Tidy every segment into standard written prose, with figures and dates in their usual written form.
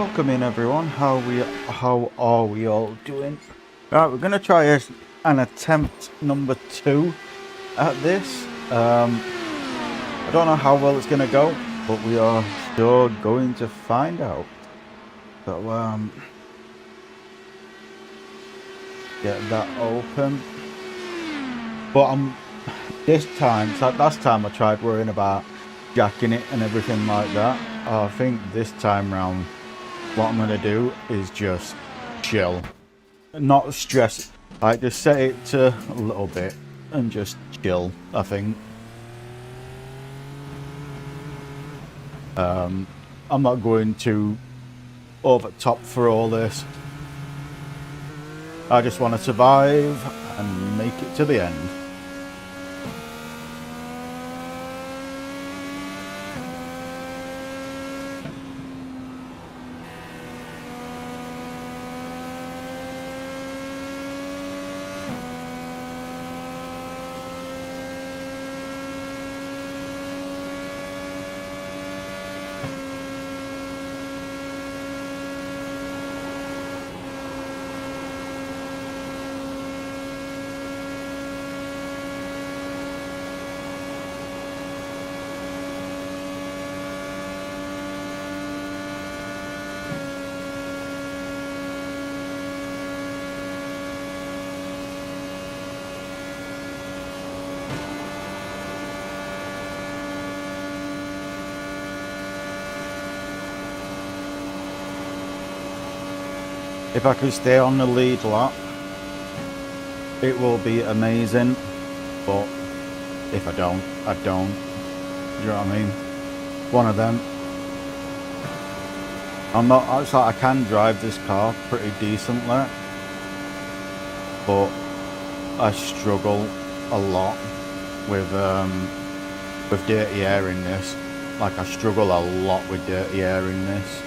welcome in everyone. How are we all doing? Right, we're gonna try an attempt number 2 at this. I don't know how well it's gonna go, but we are sure going to find out. So get that open. But this time, so last time I tried worrying about jacking it and everything like that. I think this time round what I'm gonna do is just chill, not stress. I just set it to a little bit and just chill. I think I'm not going to over top for all this. I just want to survive and make it to the end. If I could stay on the lead lap, it will be amazing. But if I don't, I don't. Do you know what I mean? One of them. I'm not. I can drive this car pretty decently, but I struggle a lot with dirty air in this. Like I struggle a lot with dirty air in this.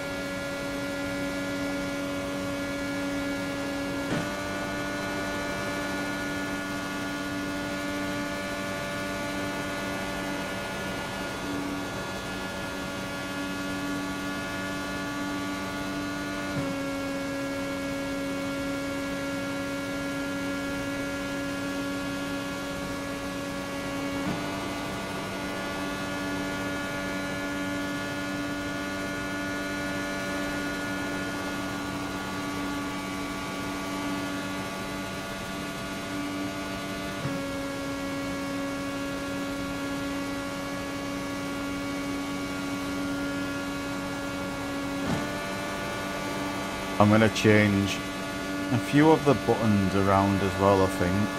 I'm going to change a few of the buttons around as well, I think.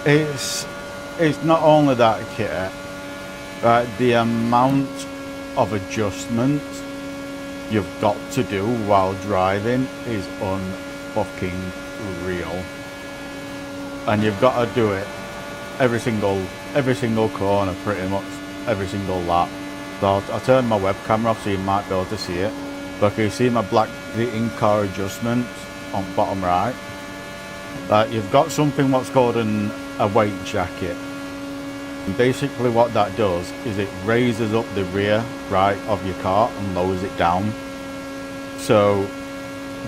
It's not only that, kit, right? The amount of adjustments you've got to do while driving is unfucking real, and you've got to do it every single corner, pretty much every single lap. So I'll turn my webcam off so you might be able to see it. But can you see my black in-car adjustments on bottom right? You've got something what's called a weight jacket. And basically what that does is it raises up the rear right of your car and lowers it down. So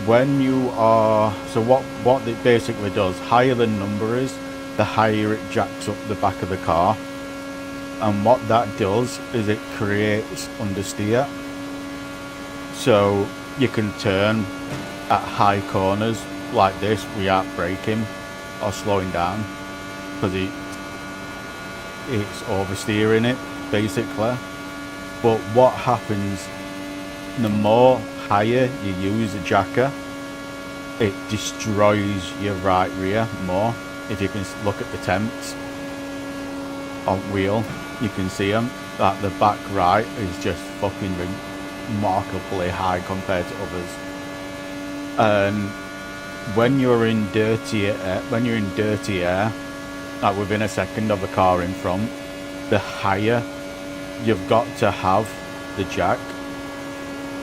when you are, so what it basically does, higher the number is, the higher it jacks up the back of the car. And what that does is it creates understeer. So you can turn at high corners like this without braking or slowing down, because it's oversteering it basically. But what happens, the more higher you use a jacker, it destroys your right rear more. If you can look at the temps on wheel, you can see them, that the back right is just fucking remarkably high compared to others. And when you're in dirty air, like within a second of the car in front, the higher you've got to have the jack,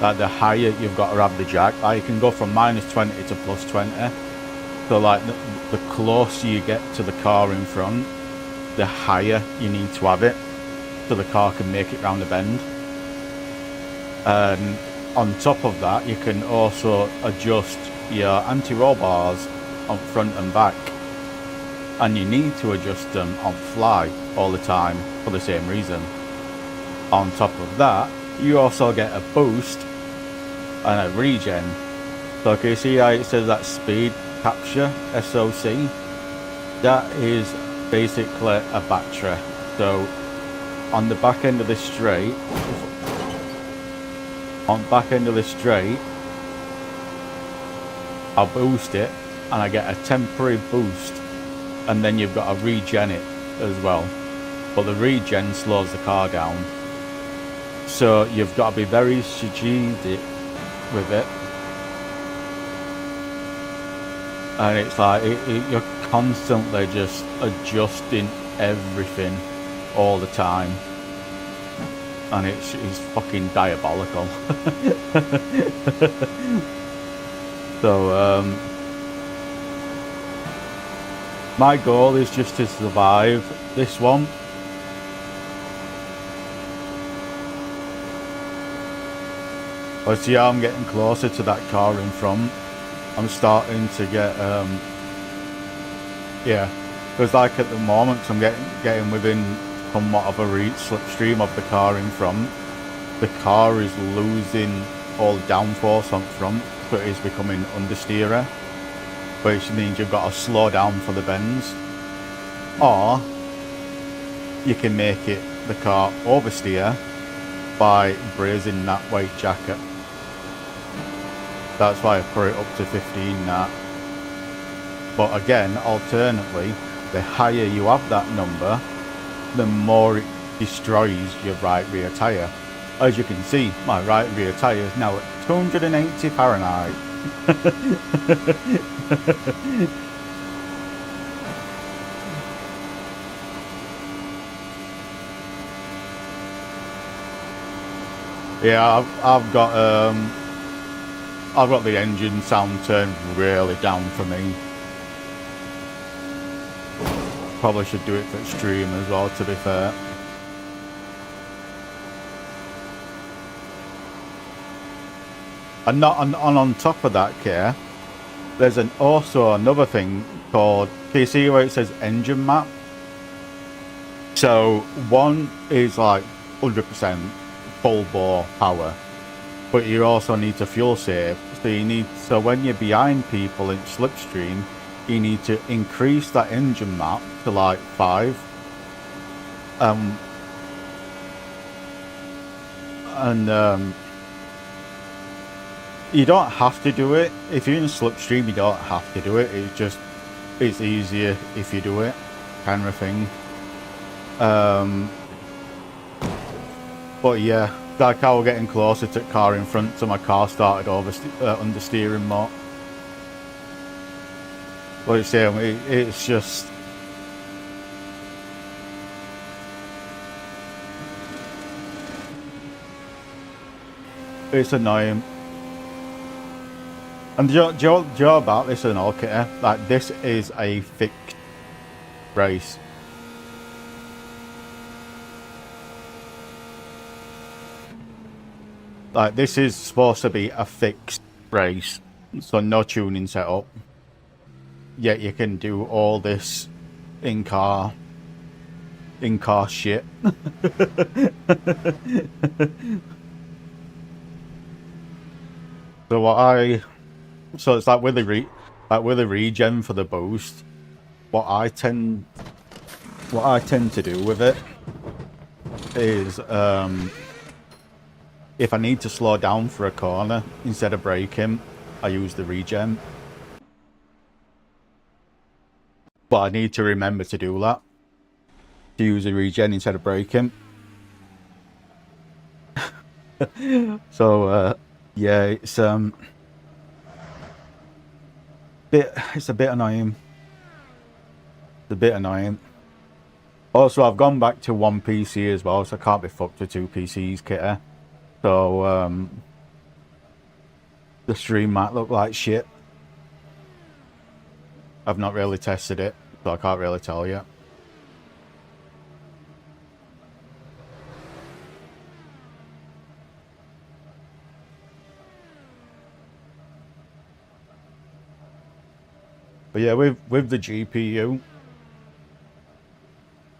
the higher you've got to have the jack. Like you can go from -20 to +20. So like the closer you get to the car in front, the higher you need to have it so the car can make it round the bend. And on top of that, you can also adjust your anti-roll bars on front and back, and you need to adjust them on fly all the time for the same reason. On top of that, you also get a boost and a regen. So can you see how it says that speed capture SOC? That is basically a battery. So on the back end of this straight, I'll boost it and I get a temporary boost, and then you've got to regen it as well. But the regen slows the car down. So you've got to be very strategic with it. And it's like, you're constantly just adjusting everything all the time. And it's fucking diabolical. So, my goal is just to survive this one. But see how I'm getting closer to that car in front. I'm starting to get, yeah, because like at the moment, I'm getting within somewhat of a slipstream of the car in front. The car is losing all downforce on front, but it's becoming understeerer, which means you've got to slow down for the bends, or you can make the car oversteer by raising that weight jacket. That's why I put it up to 15 now. But again, alternately, the higher you have that number, the more it destroys your right rear tyre. As you can see, my right rear tyre is now at 280 Fahrenheit. Yeah, I've got the engine sound turned really down for me. Probably should do it for extreme as well, to be fair. And on top of that, Care, there's also another thing called, can you see where it says engine map? So one is like 100% full bore power, but you also need to fuel save. So when you're behind people in slipstream, you need to increase that engine map to like 5. You don't have to do it. If you're in slipstream, you don't have to do it. It's easier if you do it, kind of thing. But yeah, like I was getting closer to the car in front, so my car started understeering more. Like I say, it's just... It's annoying. And do you know about this and all, Kitty? Like, this is a fixed race. Like, this is supposed to be a fixed race. So no tuning set up. Yet you can do all this in-car shit. So it's like with the regen for the boost, what I tend to do with it is if I need to slow down for a corner instead of braking, I use the regen. But I need to remember to do that. To use the regen instead of braking. So yeah, it's a bit annoying. It's a bit annoying. Also, I've gone back to one PC as well, so I can't be fucked with two PCs, Kitty. So the stream might look like shit. I've not really tested it, so I can't really tell you. But yeah, with the GPU,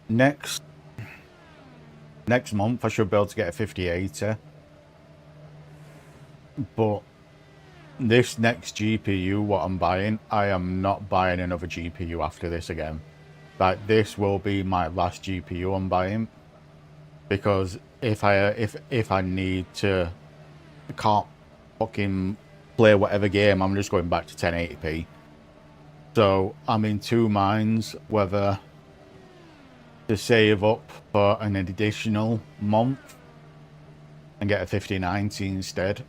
next month I should be able to get a 5080. But this next GPU, what I'm buying, I am not buying another GPU after this again. Like, this will be my last GPU I'm buying, because if I need to, I can't fucking play whatever game, I'm just going back to 1080p. So I'm in two minds whether to save up for an additional month and get a 5090 instead.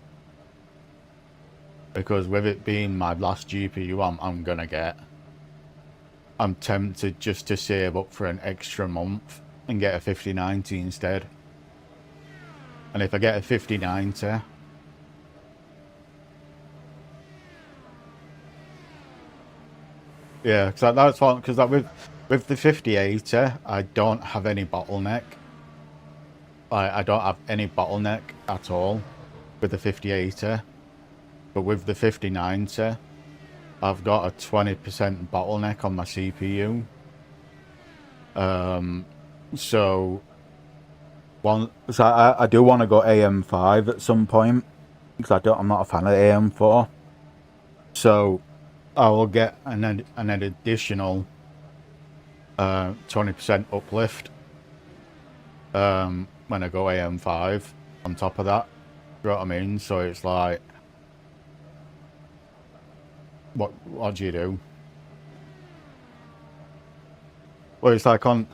Because with it being my last GPU I'm gonna get, I'm tempted just to save up for an extra month and get a 5090 instead. And if I get a 5090, yeah, because that's fine. Because like with the 5080, I don't have any bottleneck. I don't have any bottleneck at all with the 5080. But with the 5090, I've got a 20% bottleneck on my CPU. So I do want to go AM5 at some point, because I'm not a fan of AM4. So I will get an additional 20% uplift when I go AM5 on top of that. You know what I mean? So it's like, what do you do? Well, it's like on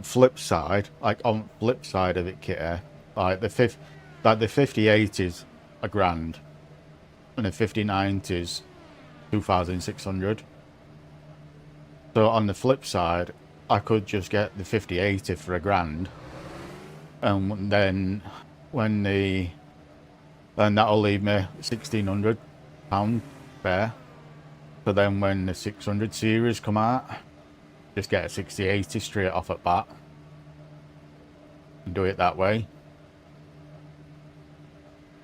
flip side, of it, Kitty, like the 5080s a grand, and the 5090s 2,600. So on the flip side, I could just get the 5080 for a grand, and then then that'll leave me £1,600 spare. So then when the 600 series come out, just get a 6080 straight off at bat and do it that way.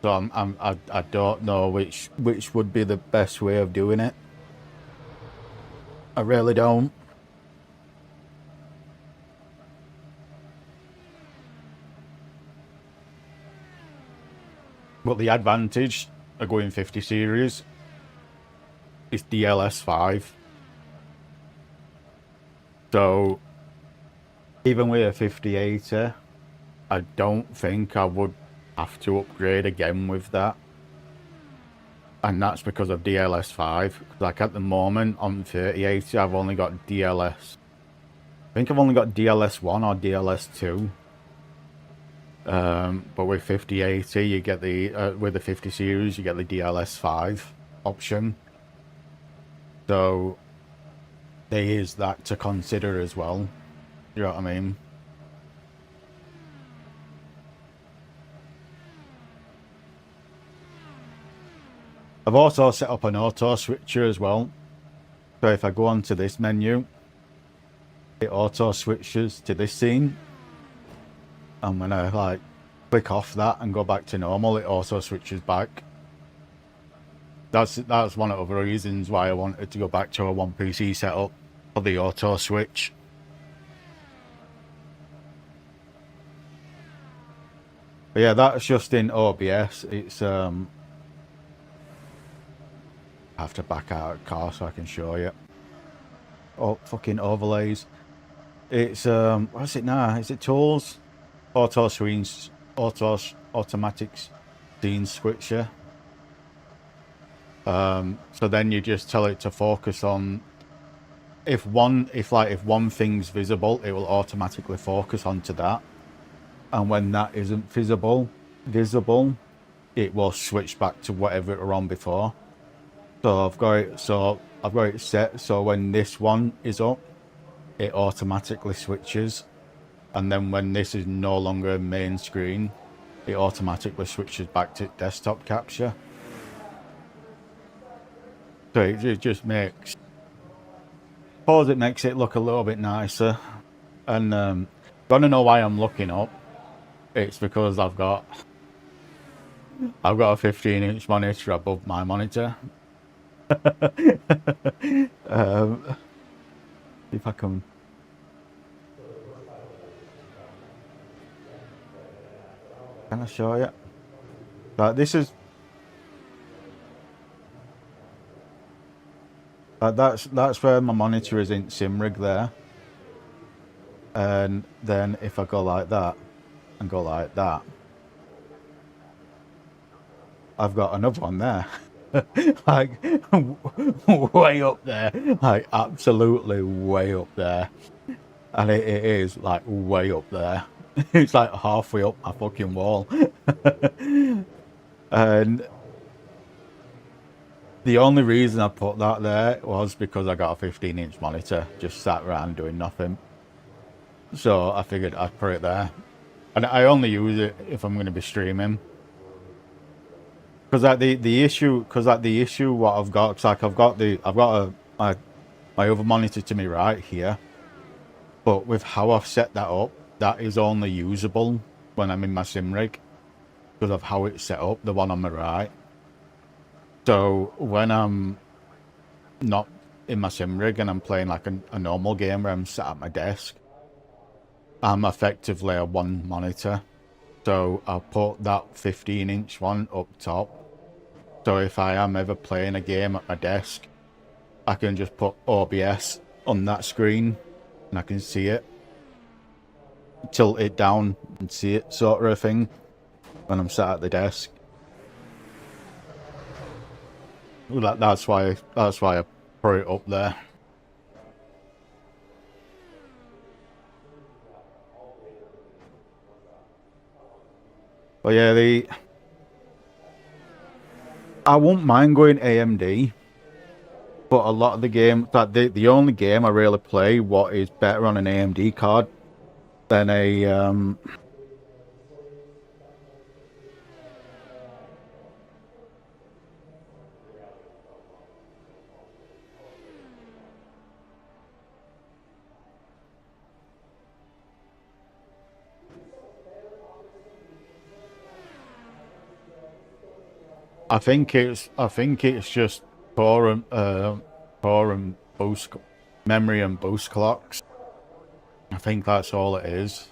So I don't know which would be the best way of doing it. I really don't. But the advantage of going 50 series is DLS5. So even with a 5080, I don't think I would have to upgrade again with that. And that's because of DLS5. Like at the moment on 3080, I've only got DLS. I think I've only got DLS1 or DLS2. But with 5080, you get the with the 50 series, you get the DLS5 option. So there is that to consider as well. You know what I mean? I've also set up an auto switcher as well. So if I go onto this menu, it auto switches to this scene. And when I like click off that and go back to normal, it also switches back. That's one of the reasons why I wanted to go back to a 1PC setup for the auto switch. But yeah, that's just in OBS. It's I have to back out of the car so I can show you. Oh, fucking overlays. It's what's it now? Is it tools? Auto screens, automatic scene switcher. So then you just tell it to focus on if one thing's visible, it will automatically focus onto that. And when that isn't visible, it will switch back to whatever it were on before. So I've got it set so when this one is up, it automatically switches, and then when this is no longer main screen, it automatically switches back to desktop capture. So it just makes, suppose it makes it look a little bit nicer. And gonna know why I'm looking up. It's because I've got a 15-inch monitor above my monitor. If I can. Can I show you? But this is. That's where my monitor is in SimRig there. And then if I go like that and go like that, I've got another one there. Like way up there, like absolutely way up there. And it is like way up there. It's like halfway up my fucking wall. And the only reason I put that there was because I got a 15-inch monitor just sat around doing nothing. So I figured I'd put it there. And I only use it if I'm going to be streaming. Because like the issue what I've got, it's like I've got my other monitor to me right here. But with how I've set that up, that is only usable when I'm in my sim rig because of how it's set up, the one on my right. So when I'm not in my sim rig and I'm playing like a normal game where I'm sat at my desk, I'm effectively a one monitor. So I'll put that 15-inch one up top. So if I am ever playing a game at my desk, I can just put OBS on that screen and I can see it. Tilt it down and see it, sort of a thing, when I'm sat at the desk. That's why I put it up there. But yeah, I won't mind going AMD, but a lot of the game, the only game I really play what is better on an AMD card than a I think it's just core and boost memory and boost clocks. I think that's all it is.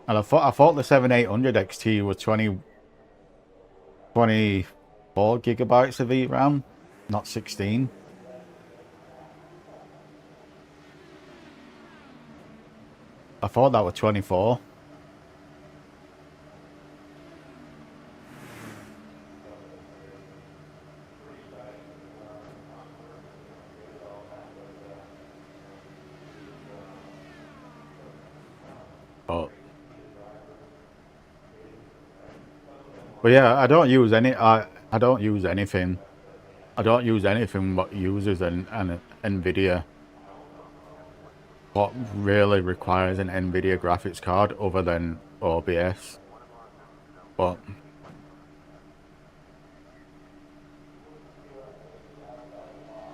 And I thought the 7800 XT was 24 gigabytes of VRAM, not 16. I thought that was 24. But yeah, I don't use anything I don't use anything what uses an NVIDIA. What really requires an NVIDIA graphics card other than OBS. But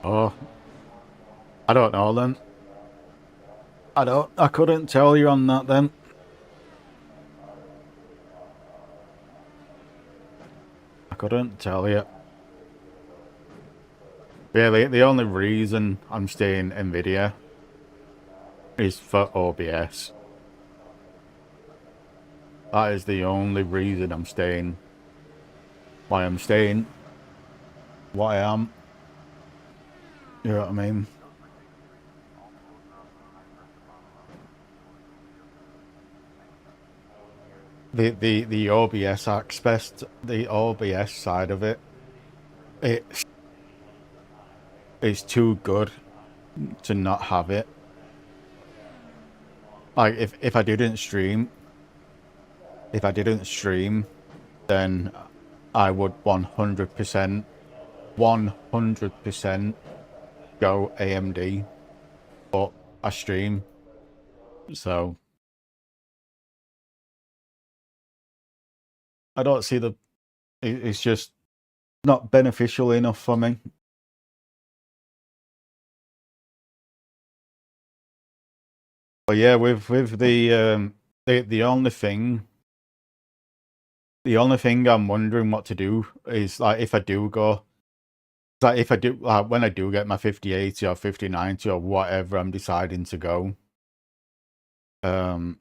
oh, I don't know then. I couldn't tell you on that then. I couldn't tell you. Really, the only reason I'm staying NVIDIA is for OBS. That is the only reason I'm staying. Why I'm staying. What I am. You know what I mean? The OBS aspect, the OBS side of it, it's too good to not have it. Like if I didn't stream, then I would 100% go AMD, but I stream, so I don't see it's just not beneficial enough for me. But yeah, with the only thing I'm wondering what to do is like if I do go, like if I do like when I do get my 5080 or 5090 or whatever I'm deciding to go, in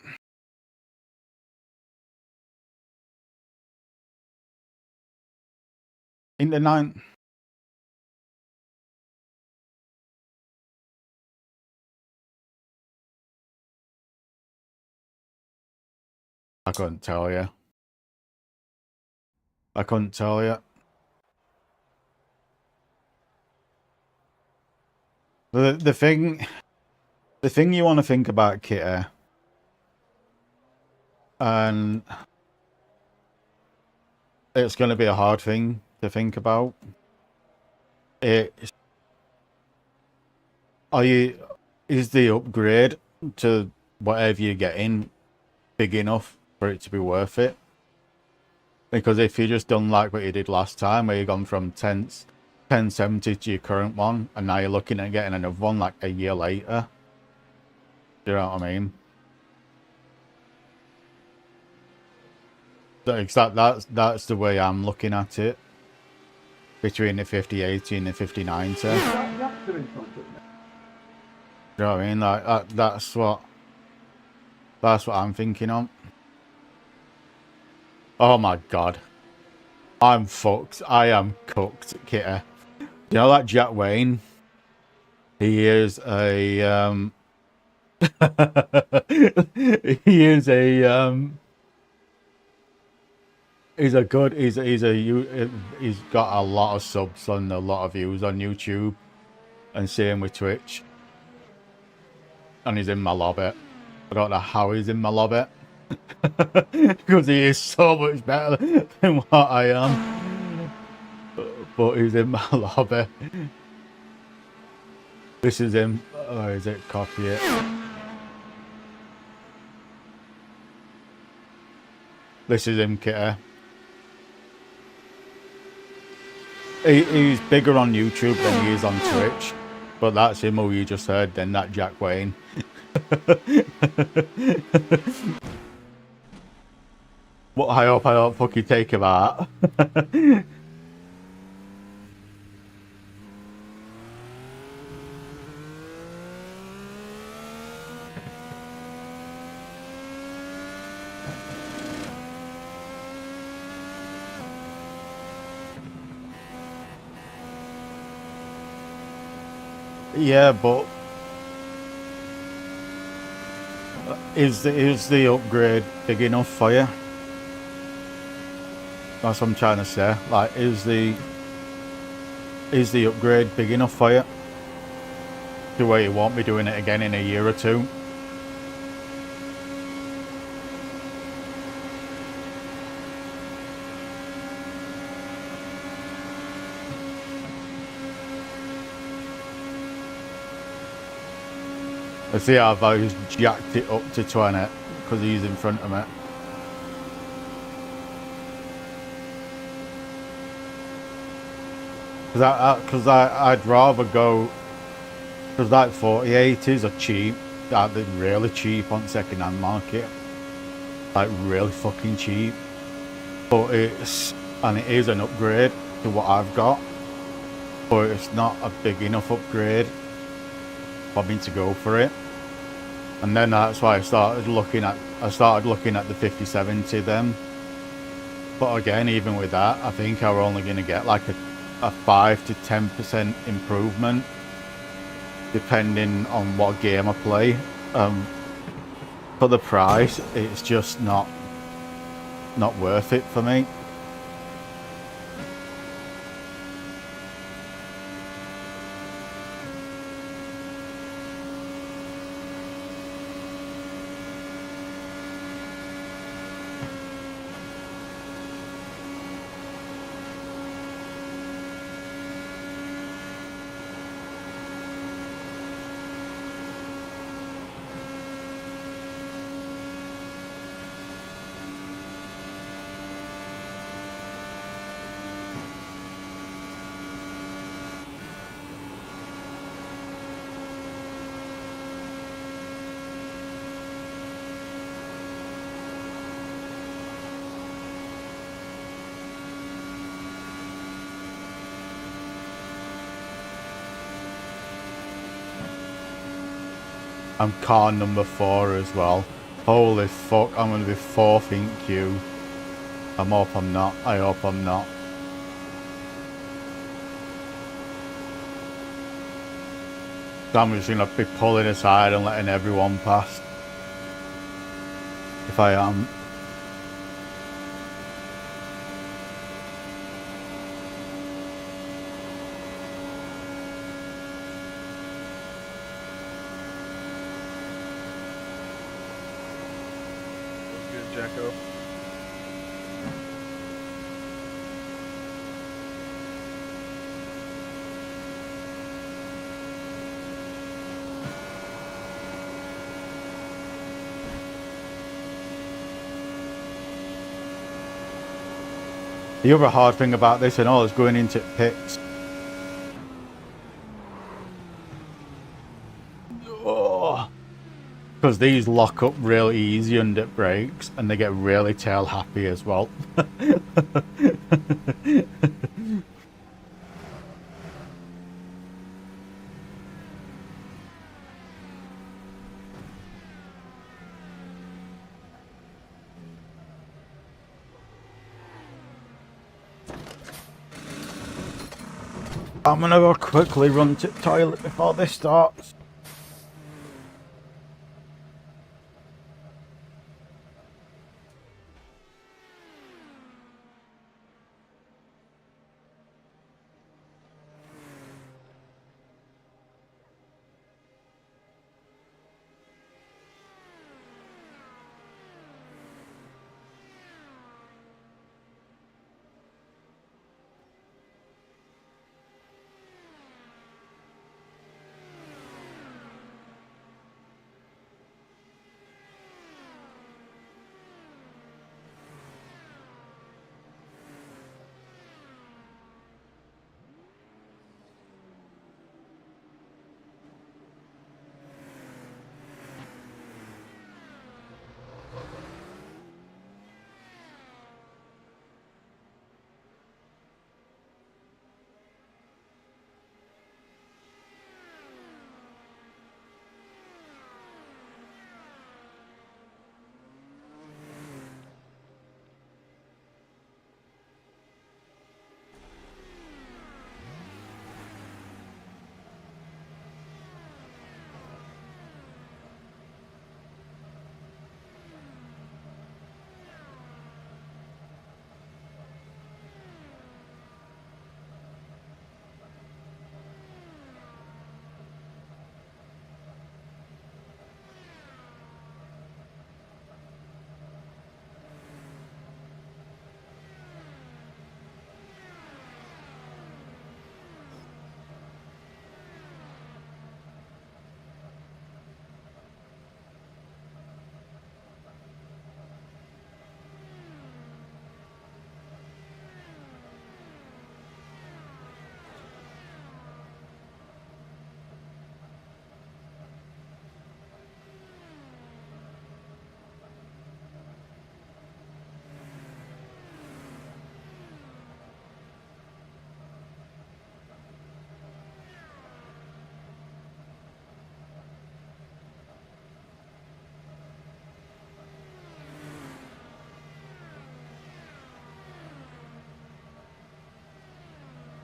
the 9. I couldn't tell you. I couldn't tell you. The thing you want to think about, Kitty, and it's going to be a hard thing to think about. Is the upgrade to whatever you're getting big enough for it to be worth it? Because if you just done like what you did last time, where you've gone from 1070 to your current one, and now you're looking at getting another one like a year later, do you know what I mean? That's the way I'm looking at it. Between the 5080 and the 5090. You know what I mean? Like that's what I'm thinking of. Oh my god. I'm fucked. I am cooked, Kitty. You know that Jack Wayne? He is a he is a he's got a lot of subs and a lot of views on YouTube, and same with Twitch. And he's in my lobby. I don't know how he's in my lobby. Because he is so much better than what I am. But he's in my lobby. This is him. Or is it copy it? This is him, Kitty. He's bigger on YouTube than he is on Twitch. But that's him who you just heard, then that Jack Wayne. What I hope I don't fucking take him out. Yeah, but is the upgrade big enough for you? That's what I'm trying to say. Like, is the upgrade big enough for you? To where you won't be doing it again in a year or two? I see how I've jacked it up to 20 because he's in front of me. Because I'd rather go, because like 4080s are cheap, they're really cheap on second-hand market, like really fucking cheap. But it is an upgrade to what I've got, but it's not a big enough upgrade for me to go for it. And then that's why I started looking at the 5070 then. But again, even with that, I think I'm only going to get like a 5 to 10% improvement depending on what game I play. For the price, it's just not worth it for me. I'm car number 4 as well. Holy fuck, I'm gonna be 4th in queue. I hope I'm not. I hope I'm not. So I'm just gonna be pulling aside and letting everyone pass. If I am. Jacko. The other hard thing about this and all is going into pits. Because these lock up really easy under brakes and they get really tail happy as well. I'm gonna go quickly run to the toilet before this starts.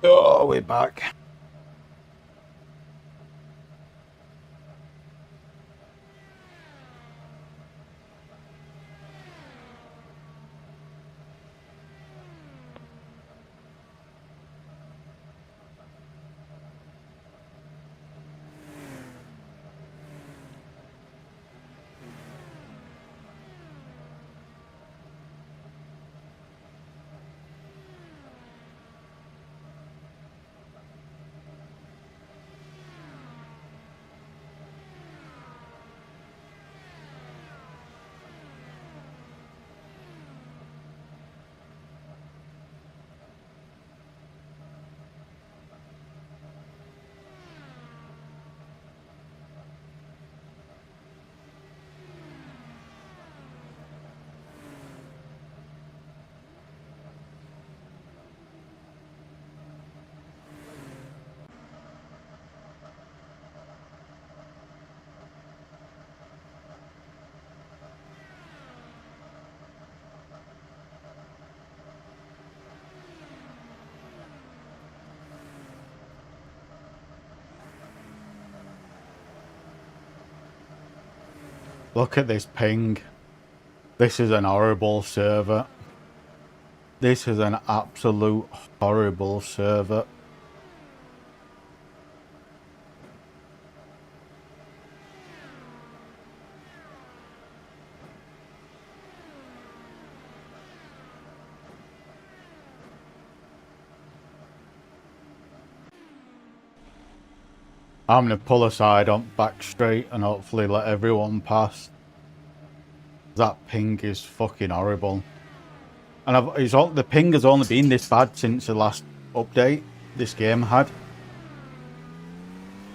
Oh, we're back. Look at this ping. This is an horrible server. This is an absolute horrible server. I'm going to pull aside on back straight and hopefully let everyone pass. That ping is fucking horrible. And the ping has only been this bad since the last update this game had.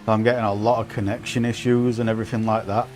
So I'm getting a lot of connection issues and everything like that.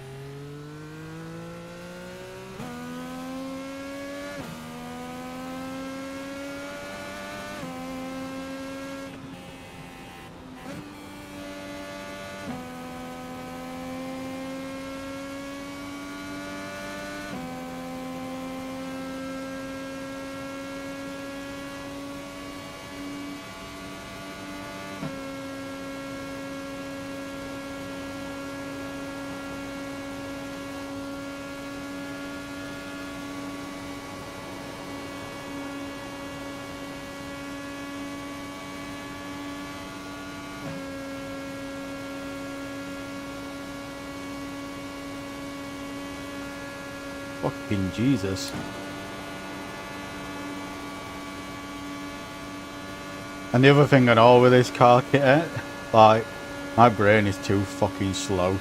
Fucking Jesus. And the other thing I know with this car kit, like, my brain is too fucking slow.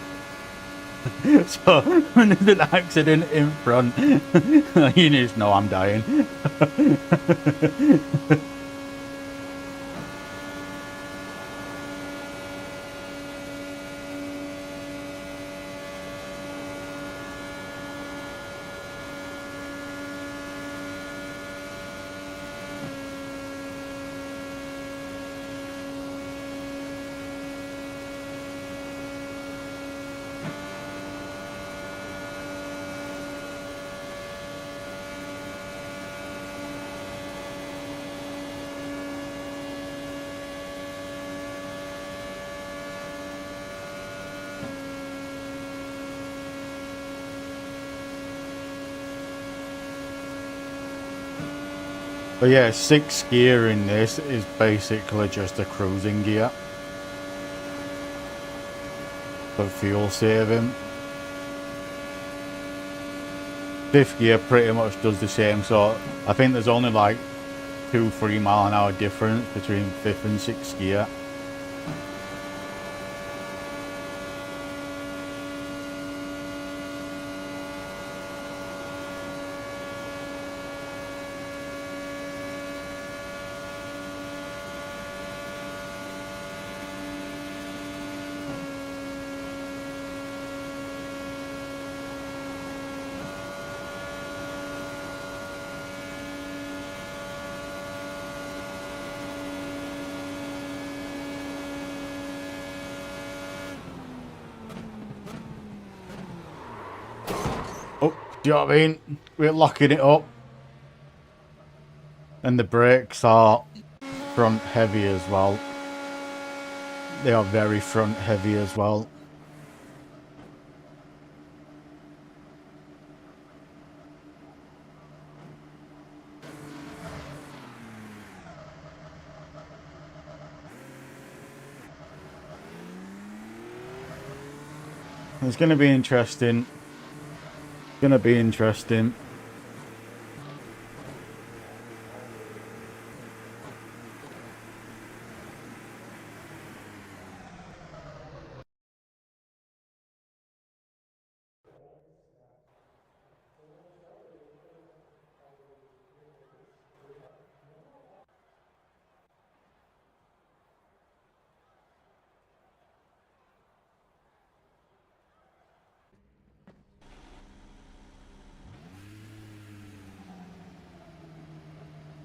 So, when there's an accident in front, you just know I'm dying. But yeah, 6th gear in this is basically just a cruising gear for fuel saving. 5th gear pretty much does the same, so I think there's only like 2-3 mile an hour difference between 5th and 6th gear. Oh, do you know what I mean? We're locking it up. And the brakes are front heavy as well. They are very front heavy as well. It's going to be interesting. Going to be interesting.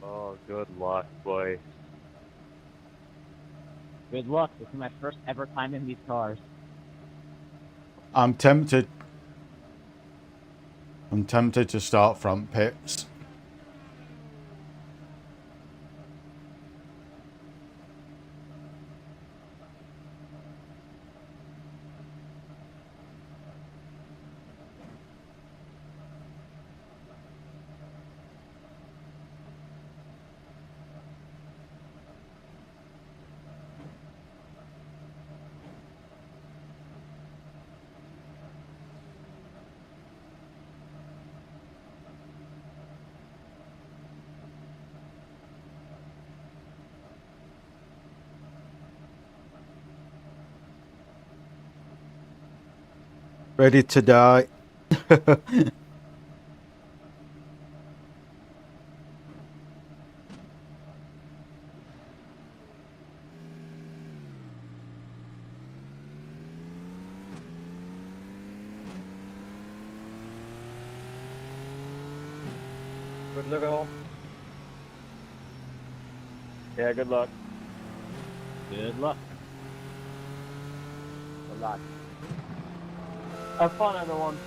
Oh, good luck, boy. Good luck. This is my first ever time in these cars. I'm tempted. I'm tempted to start front pits. Ready to die. Good luck, all. Yeah, good luck. Good luck. Good luck. Have fun, everyone.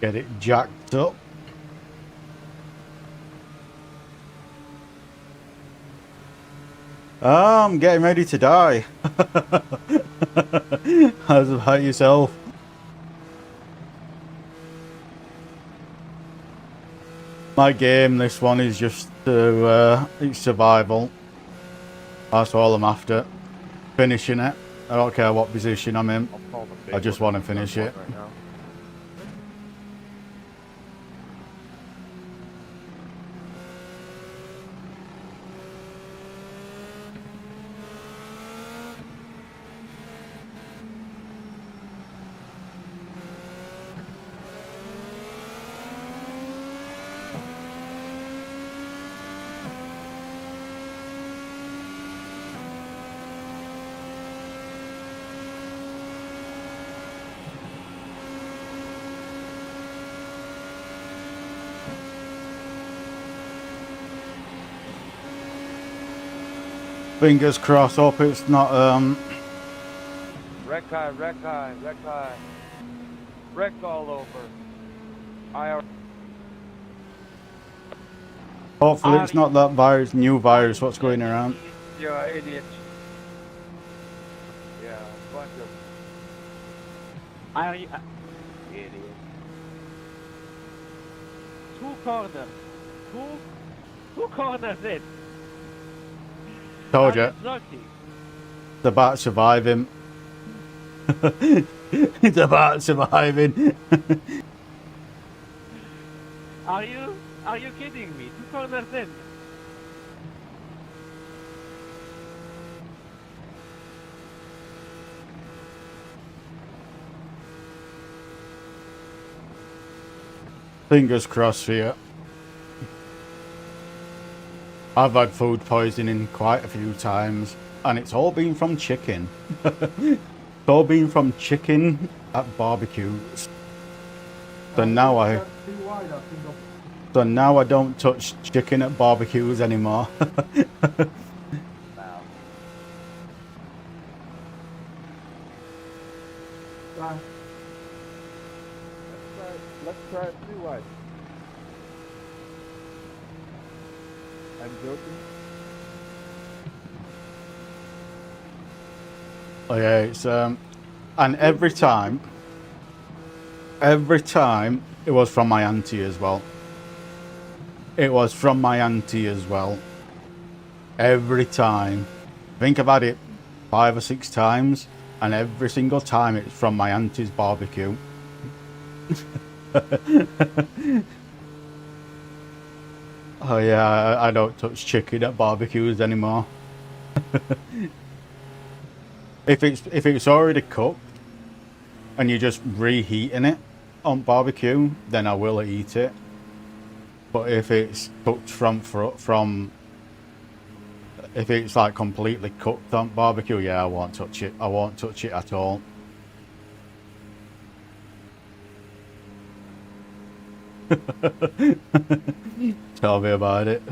Get it jacked up. Oh, I'm getting ready to die. How's about yourself? My game, this one, is just it's survival. That's all I'm after. Finishing it. I don't care what position I'm in. I'll call the big I just one. want to finish it. Right now. Fingers crossed. Hope it's not Wreck high, wreck high, wreck high. Wreck all over. hopefully it's not that virus, new virus, what's going around. Yeah, idiot. Yeah, bunch of idiot. Two corners. Two corners in. Told you. I'm lucky. It's about surviving. It's about surviving. Are you kidding me? Two corners in. Fingers crossed for you. I've had food poisoning quite a few times, and it's all been from chicken. It's all been from chicken at barbecues. So now I don't touch chicken at barbecues anymore. Wow. Let's try it 2 wide. I'm joking. Oh yeah, it's and every time it was from my auntie as well. It was from my auntie as well. Every time. I think I've had it 5 or 6 times, and every single time it's from my auntie's barbecue. Oh yeah, I don't touch chicken at barbecues anymore. If it's already cooked and you're just reheating it on barbecue, then I will eat it. But if it's cooked if it's like completely cooked on barbecue, yeah, I won't touch it. I won't touch it at all. Tell me about it.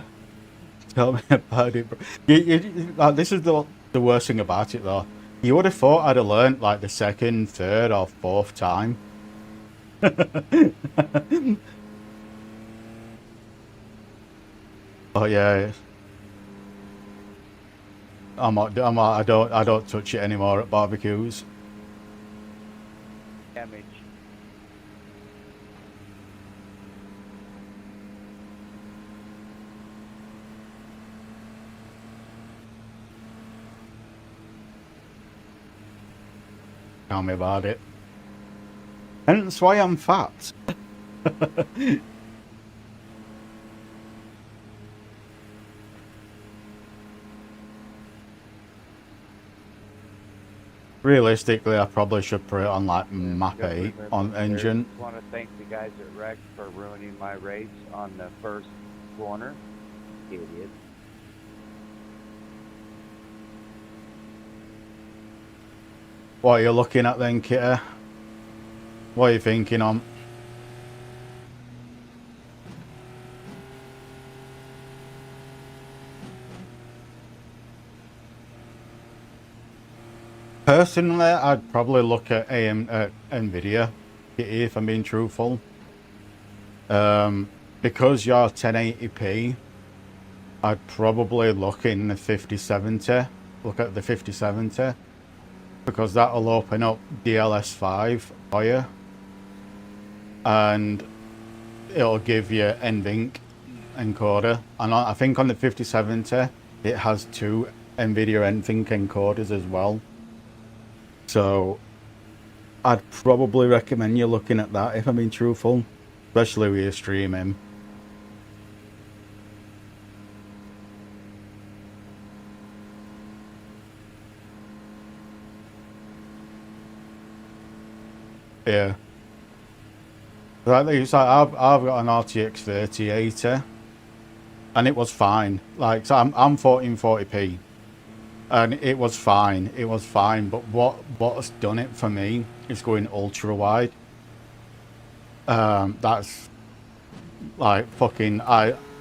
Tell me about it, bro. Like, this is the worst thing about it, though. You would have thought I'd have learned like the 2nd, 3rd, or 4th time. Oh yeah. I don't touch it anymore at barbecues. Damage. Tell me about it. Hence why I'm fat. Realistically, I probably should put it on like map 8 on engine. I want to thank the guys at Rex for ruining my race on the first corner. Idiot. What are you looking at then, Kitty? What are you thinking on? Personally, I'd probably look at Nvidia, Kitty, if I'm being truthful. Because you're 1080p, I'd probably look in the 5070. Look at the 5070. Because that'll open up DLS5 for you. And it'll give you NVINC encoder. And I think on the 5070, it has 2 NVIDIA NVINC encoders as well. So I'd probably recommend you looking at that if I'm being truthful, especially with your streaming. Yeah. I've got an RTX 3080 and it was fine. Like, so I'm 1440p. And it was fine, but what's done it for me is going ultra wide. That's like fucking,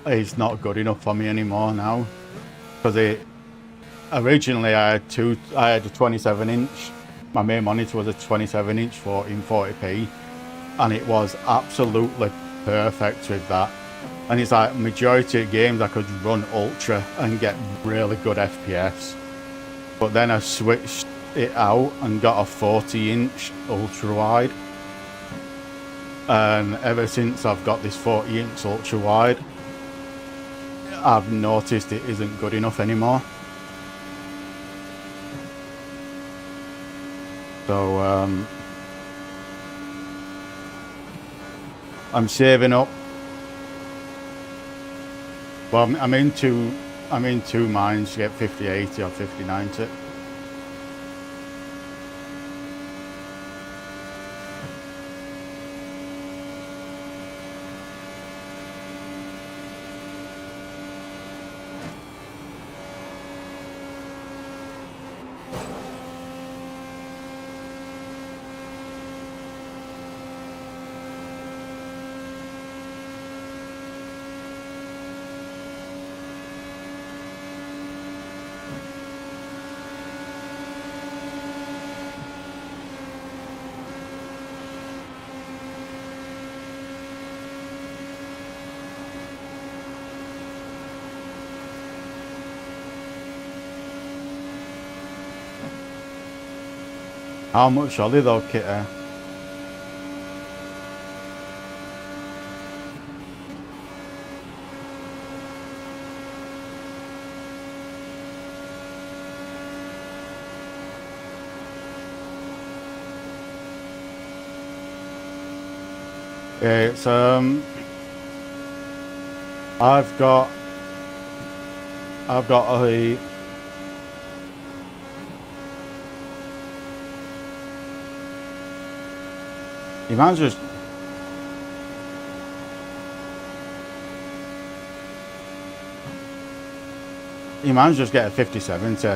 it's not good enough for me anymore now. Because originally I had a 27 inch, my main monitor was a 27 inch 1440p, and it was absolutely perfect with that. And it's like majority of games I could run ultra and get really good FPS. But then I switched it out and got a 40-inch ultra-wide. And ever since I've got this 40-inch ultra-wide, I've noticed it isn't good enough anymore. So, I'm saving up. Well, I'm in two minds to get 5080 or 5090. How much are they though, Kitty? Yeah, it's I've got a you might just get a 5070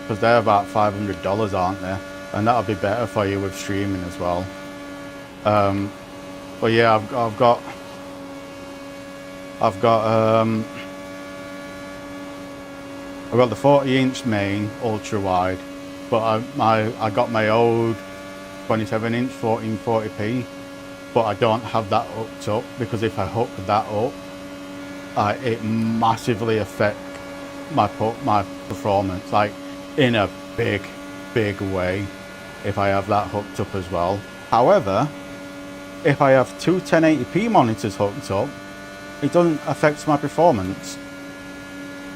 because they're about $500, aren't they? And that'll be better for you with streaming as well. But yeah, I've got the 40-inch main ultra wide, but I got my old 27-inch 1440p, but I don't have that hooked up because if I hook that up, it massively affects my performance, like in a big way, if I have that hooked up as well. However, if I have two 1080p monitors hooked up, it doesn't affect my performance.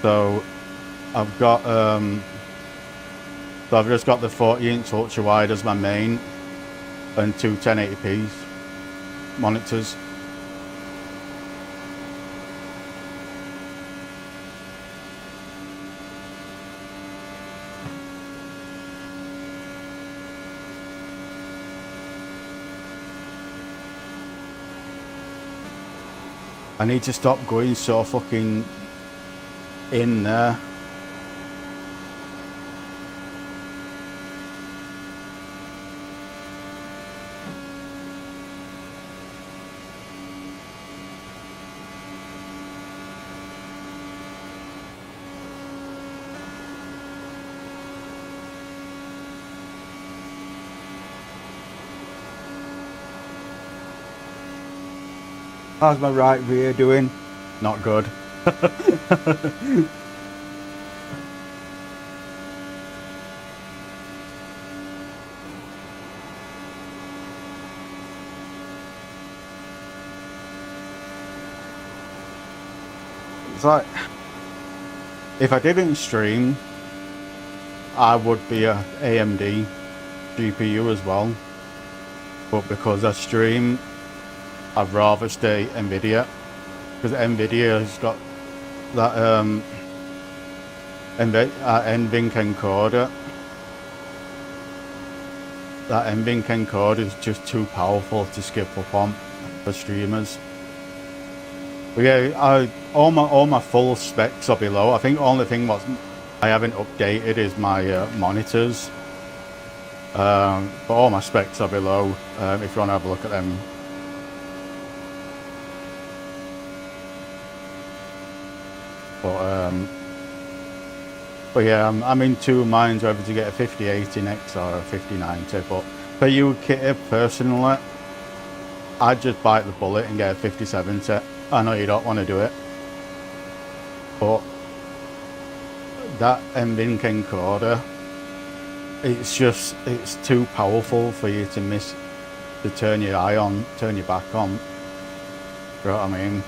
So I've got I've just got the 40-inch ultra wide as my main and two 1080p monitors. I need to stop going so fucking in there. How's my right rear doing? Not good. It's like, if I didn't stream, I would be a AMD GPU as well. But because I stream, I'd rather stay NVIDIA, because NVIDIA has got that NVINC encoder. That NVINC encoder is just too powerful to skip up on for streamers. But yeah, all my full specs are below. I think the only thing I haven't updated is my monitors. But all my specs are below. If you want to have a look at them. But yeah, I'm in two minds whether to get a 5080 next or a 5090. But for you, Kitty, personally, I'd just bite the bullet and get a 5070. I know you don't want to do it, but that NVINC encoder, it's too powerful for you to turn your back on. You know what I mean?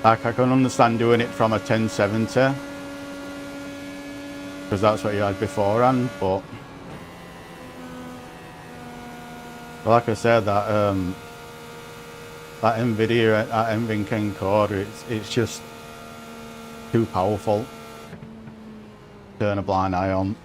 Like, I can understand doing it from a 1070 because that's what you had beforehand, but like I said, that NVIDIA, that NVINC encoder, it's just too powerful. Turn a blind eye on.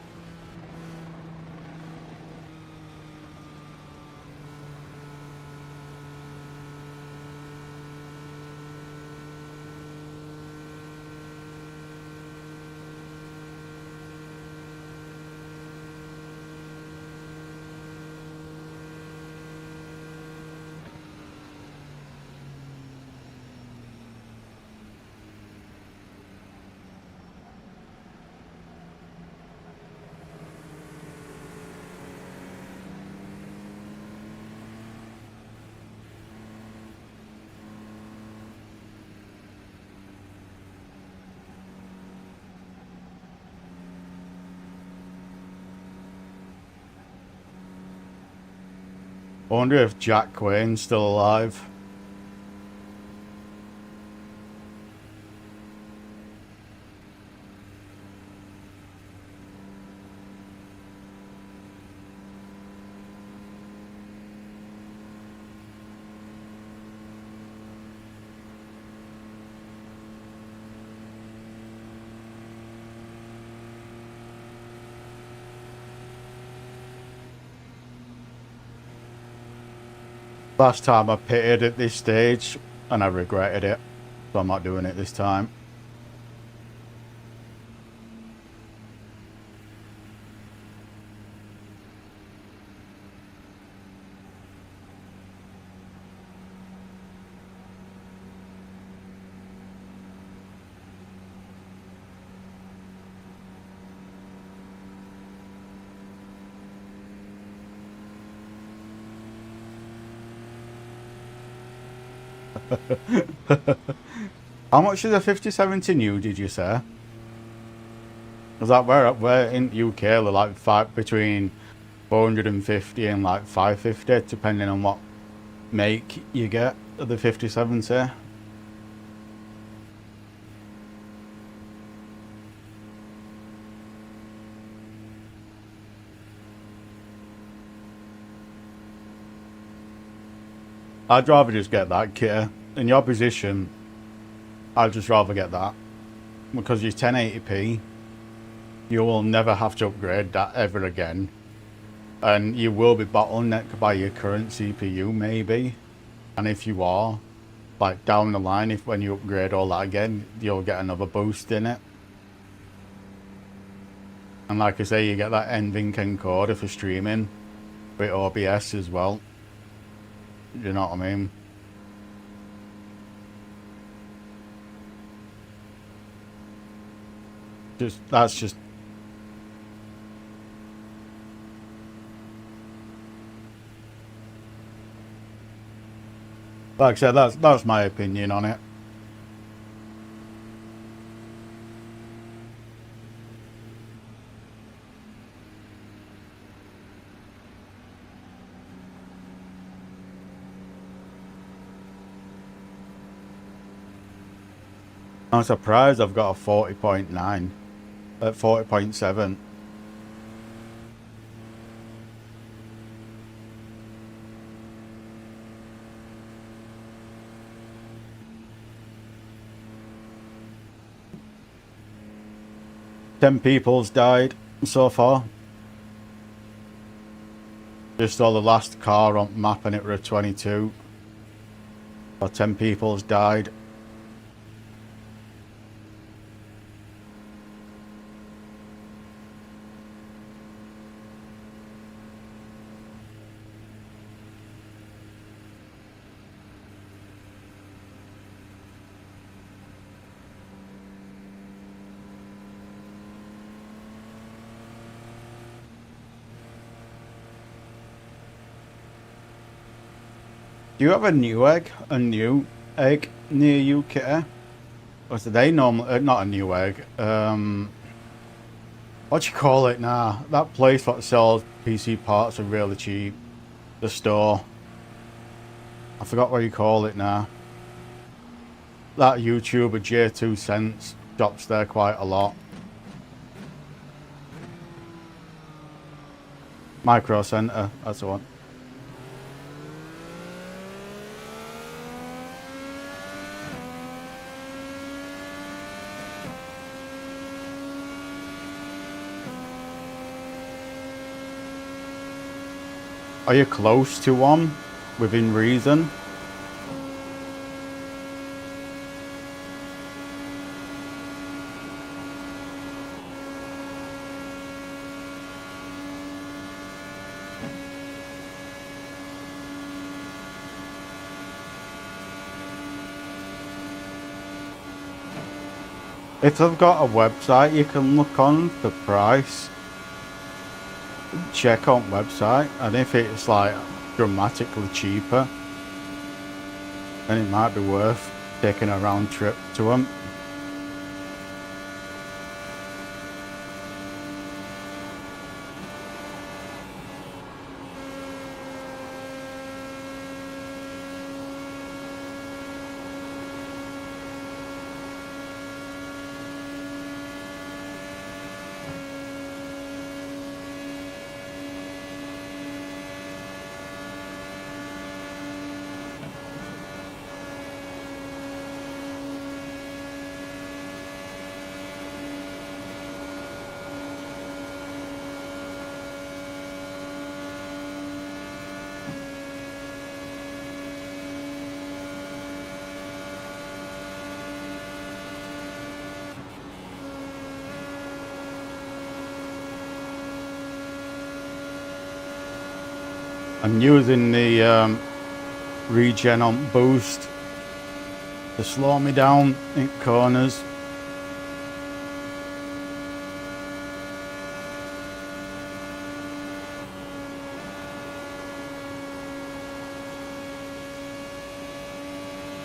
I wonder if Jack Quain's still alive. Last time I pitted at this stage and I regretted it, so I'm not doing it this time. How much is a 57 to new, did you say? Is that where in UK they're like between 450 and like 550, depending on what make you get of the 57, say? I'd rather just get that kit. In your position, I'd just rather get that. Because your 1080p, you will never have to upgrade that ever again. And you will be bottlenecked by your current CPU, maybe. And if you are, like down the line, if when you upgrade all that again, you'll get another boost in it. And like I say, you get that NVINC encoder for streaming with OBS as well. You know what I mean? That's just like I said, that's my opinion on it. I'm surprised I've got a 40.9 at 40.7. Ten people's died so far. Just saw the last car on map and it were a 22. Or 10 people's died. Do you have a new egg near you, Kitty? Or do they normally, not a new egg, what do you call it now? That place that sells PC parts are really cheap. The store. I forgot what you call it now. That YouTuber J2 Cents shops there quite a lot. Micro Center, that's the one. Are you close to one, within reason? If they've got a website you can look on the price, check on website, and if it's like dramatically cheaper, then it might be worth taking a round trip to them. I'm using the regen on boost to slow me down in corners.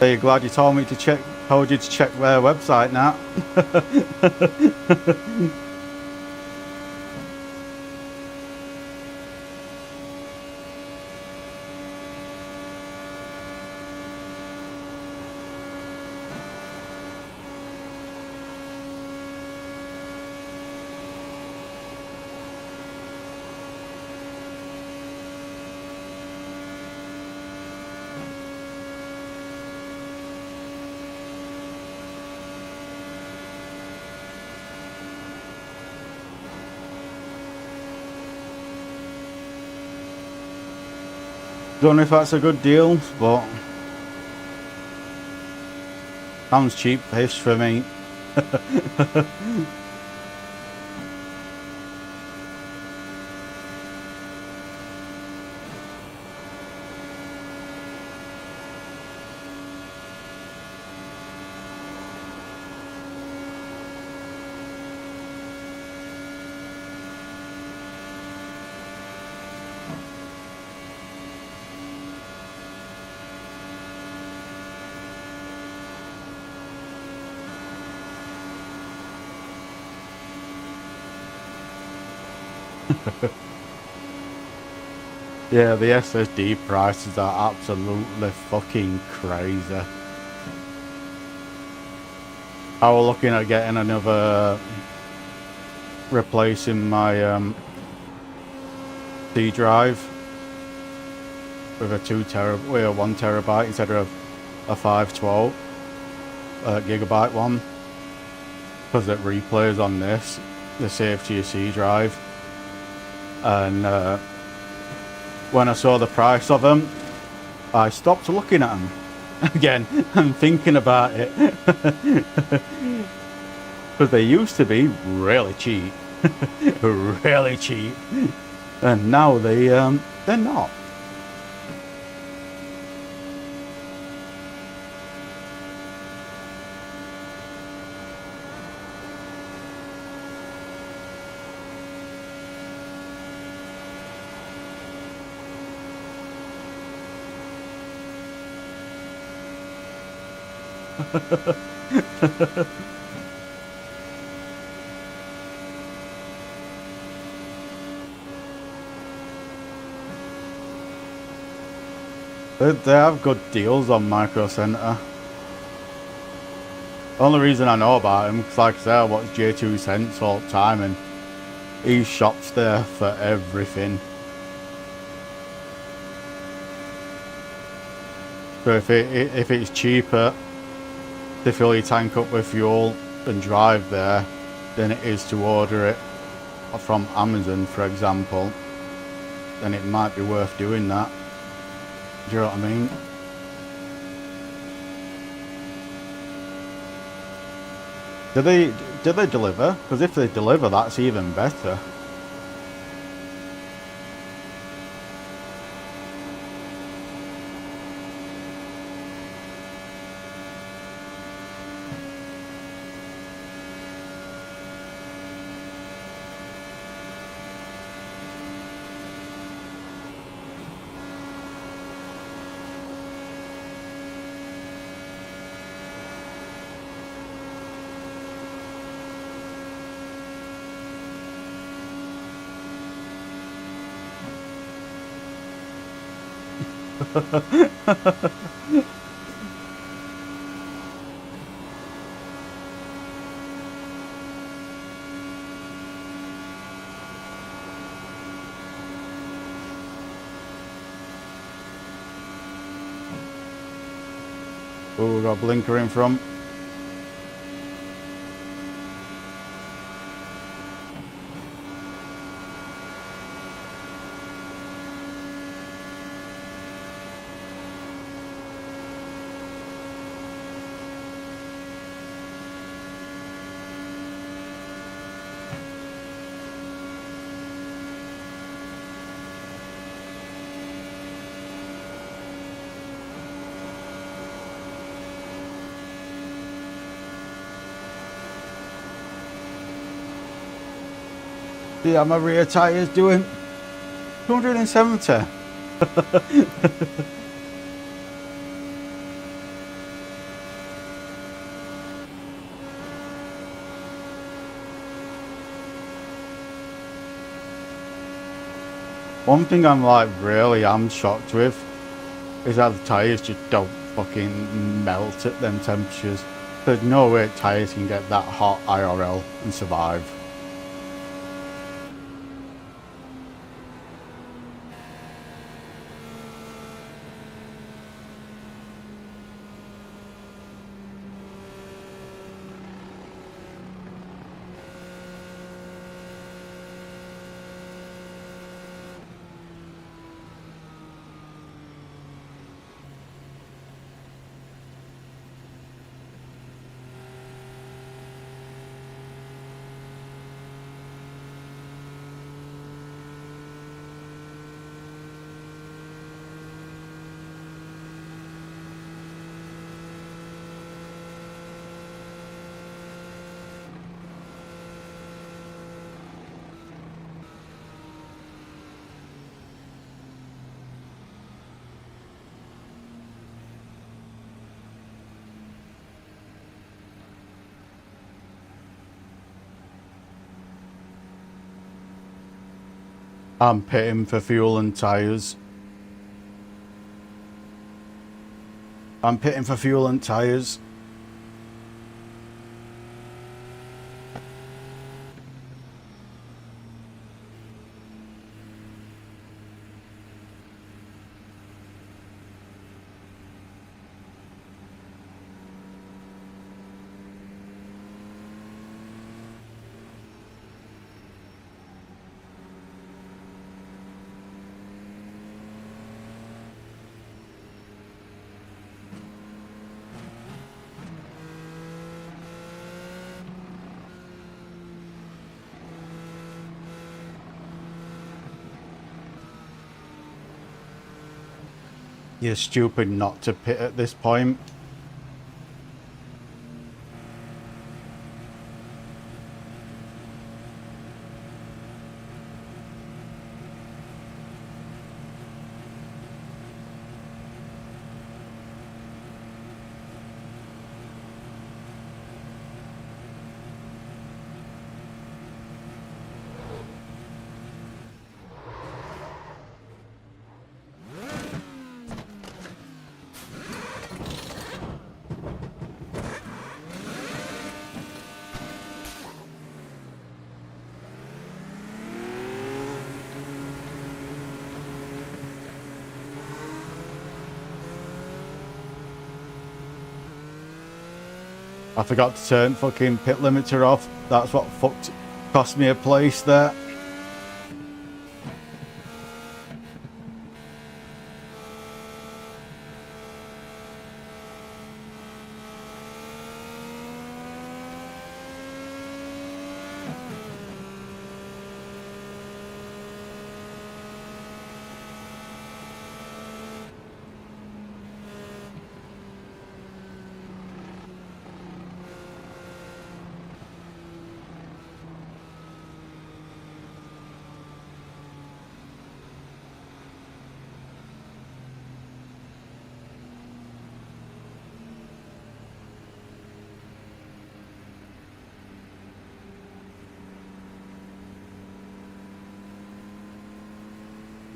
Are you glad you told you to check their website now? Don't know if that's a good deal, but sounds cheap-ish for me. Yeah, the SSD prices are absolutely fucking crazy. I was looking at getting another, replacing my C drive with a 1 terabyte instead of a 512 gigabyte one, because it replays on this, the save to your C drive. And when I saw the price of them, I stopped looking at them again and thinking about it. Because they used to be really cheap. Really cheap. And now they're not. They have good deals on Micro Center. The only reason I know about them, because like I say, I watch J2 Cents all the time, and he shops there for everything. So if it's cheaper to fill your tank up with fuel and drive there than it is to order it from Amazon, for example, then it might be worth doing that. Do you know what I mean? Do they deliver? Because if they deliver, that's even better. Oh, we got a blinker in front. See how my rear tyre's doing? 270. One thing I'm like really am shocked with is how the tyres just don't fucking melt at them temperatures. There's no way tyres can get that hot IRL and survive. I'm pitting for fuel and tyres. I'm pitting for fuel and tyres. You're stupid not to pit at this point. I forgot to turn fucking pit limiter off. That's what cost me a place there.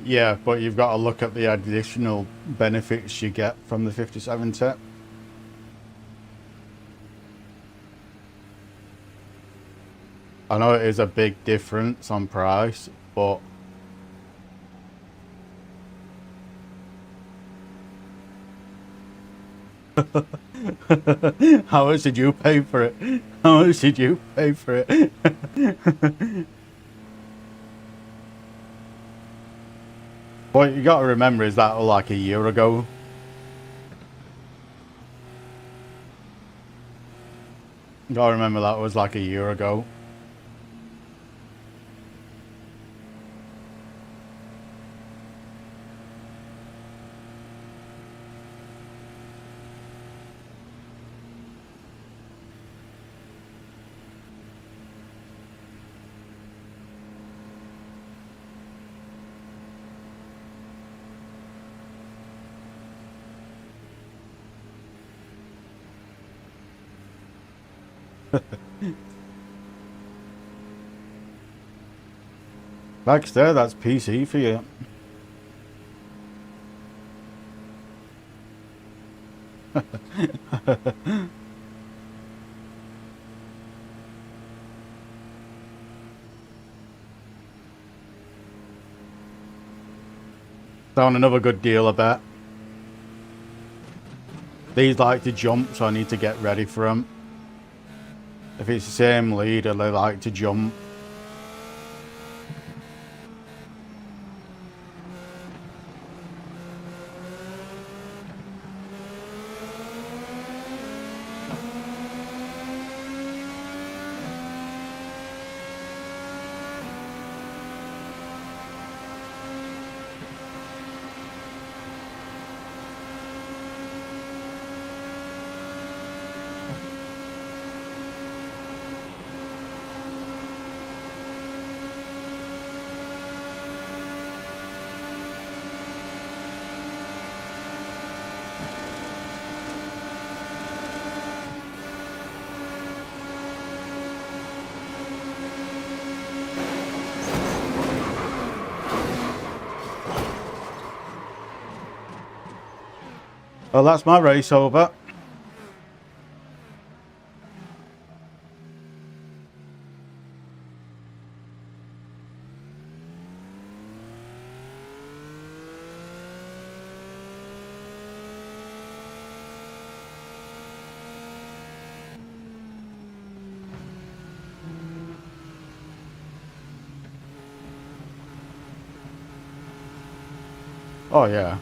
Yeah, but you've got to look at the additional benefits you get from the 57 tip. I know it is a big difference on price, but how much did you pay for it? How much did you pay for it? What you got to remember is that was like a year ago. You got to remember that was like a year ago. Like I said, that's PC for you. Found another good deal, I bet. These like to jump, so I need to get ready for them. If it's the same leader, they like to jump. Well, that's my race over. Oh, yeah.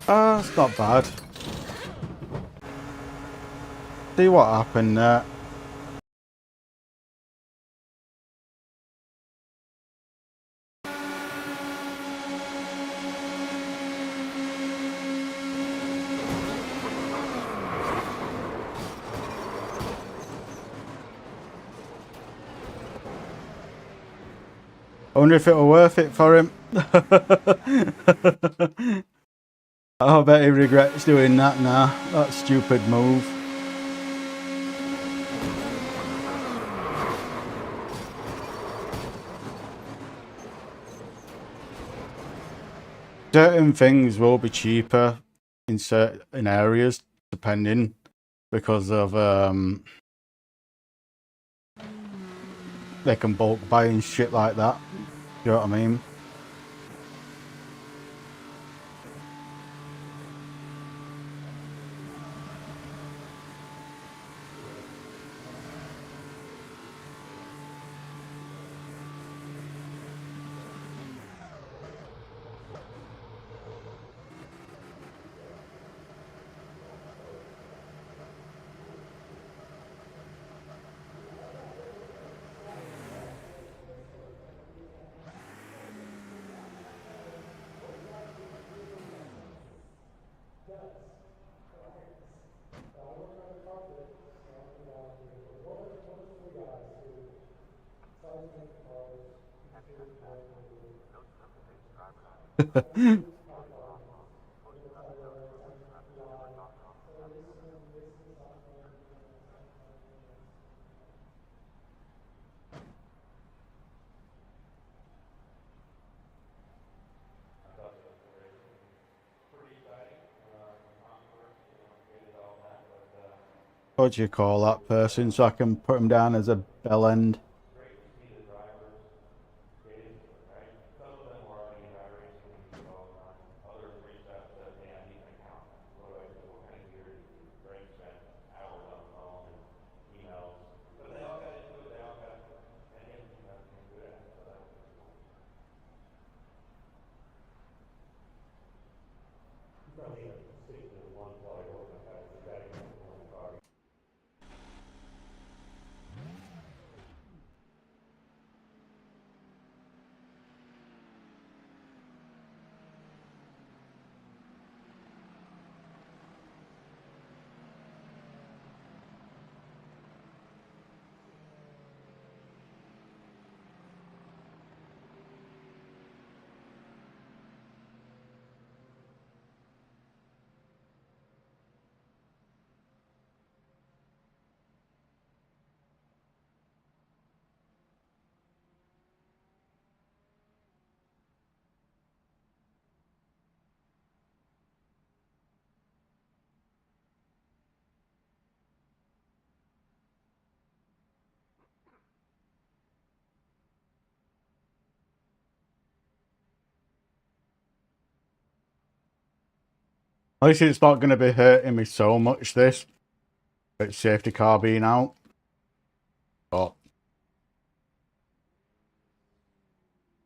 It's not bad. See what happened there. I wonder if it'll worth it for him. I bet he regrets doing that now. That stupid move. Certain things will be cheaper in certain areas, depending, because of they can bulk buy and shit like that. You know what I mean? What do you call that person so I can put him down as a bell end? At least it's not going to be hurting me so much, this. It's safety car being out. But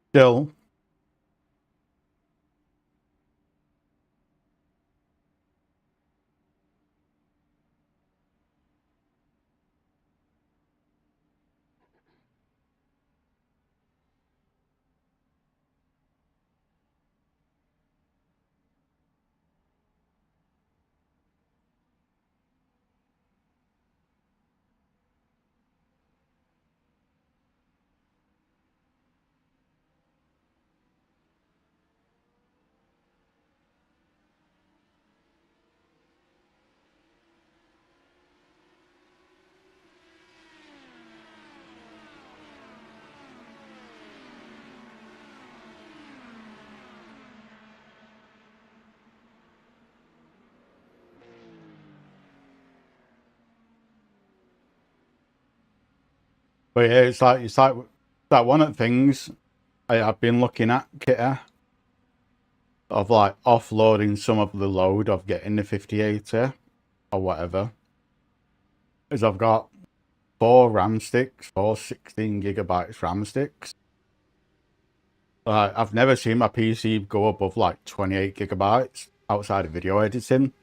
still. But yeah, it's like one of the things I've been looking at, Kitter, of like offloading some of the load of getting the 5080 or whatever, is I've got 4 RAM sticks, 4 16GB RAM sticks. I've never seen my PC go above like 28GB outside of video editing.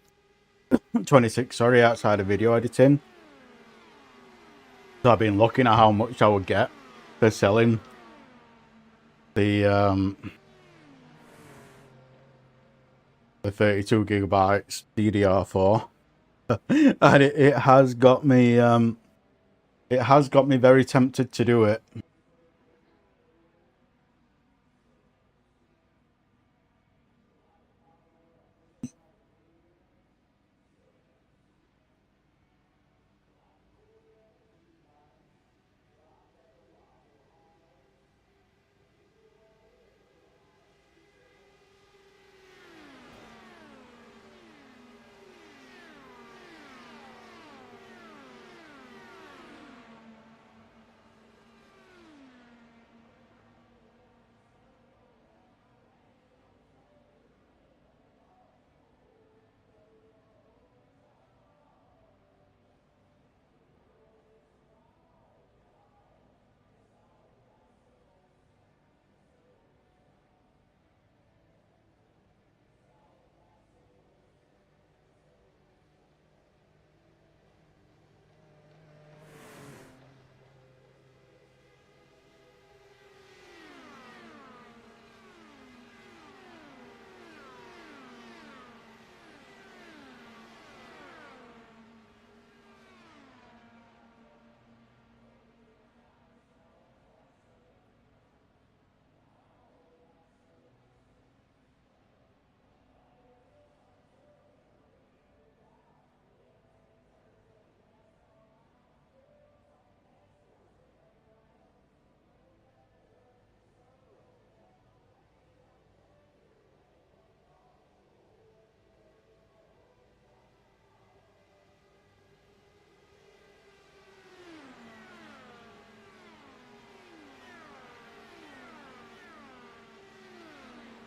26, sorry, outside of video editing. So I've been looking at how much I would get for selling the 32GB DDR4. And it has got me very tempted to do it.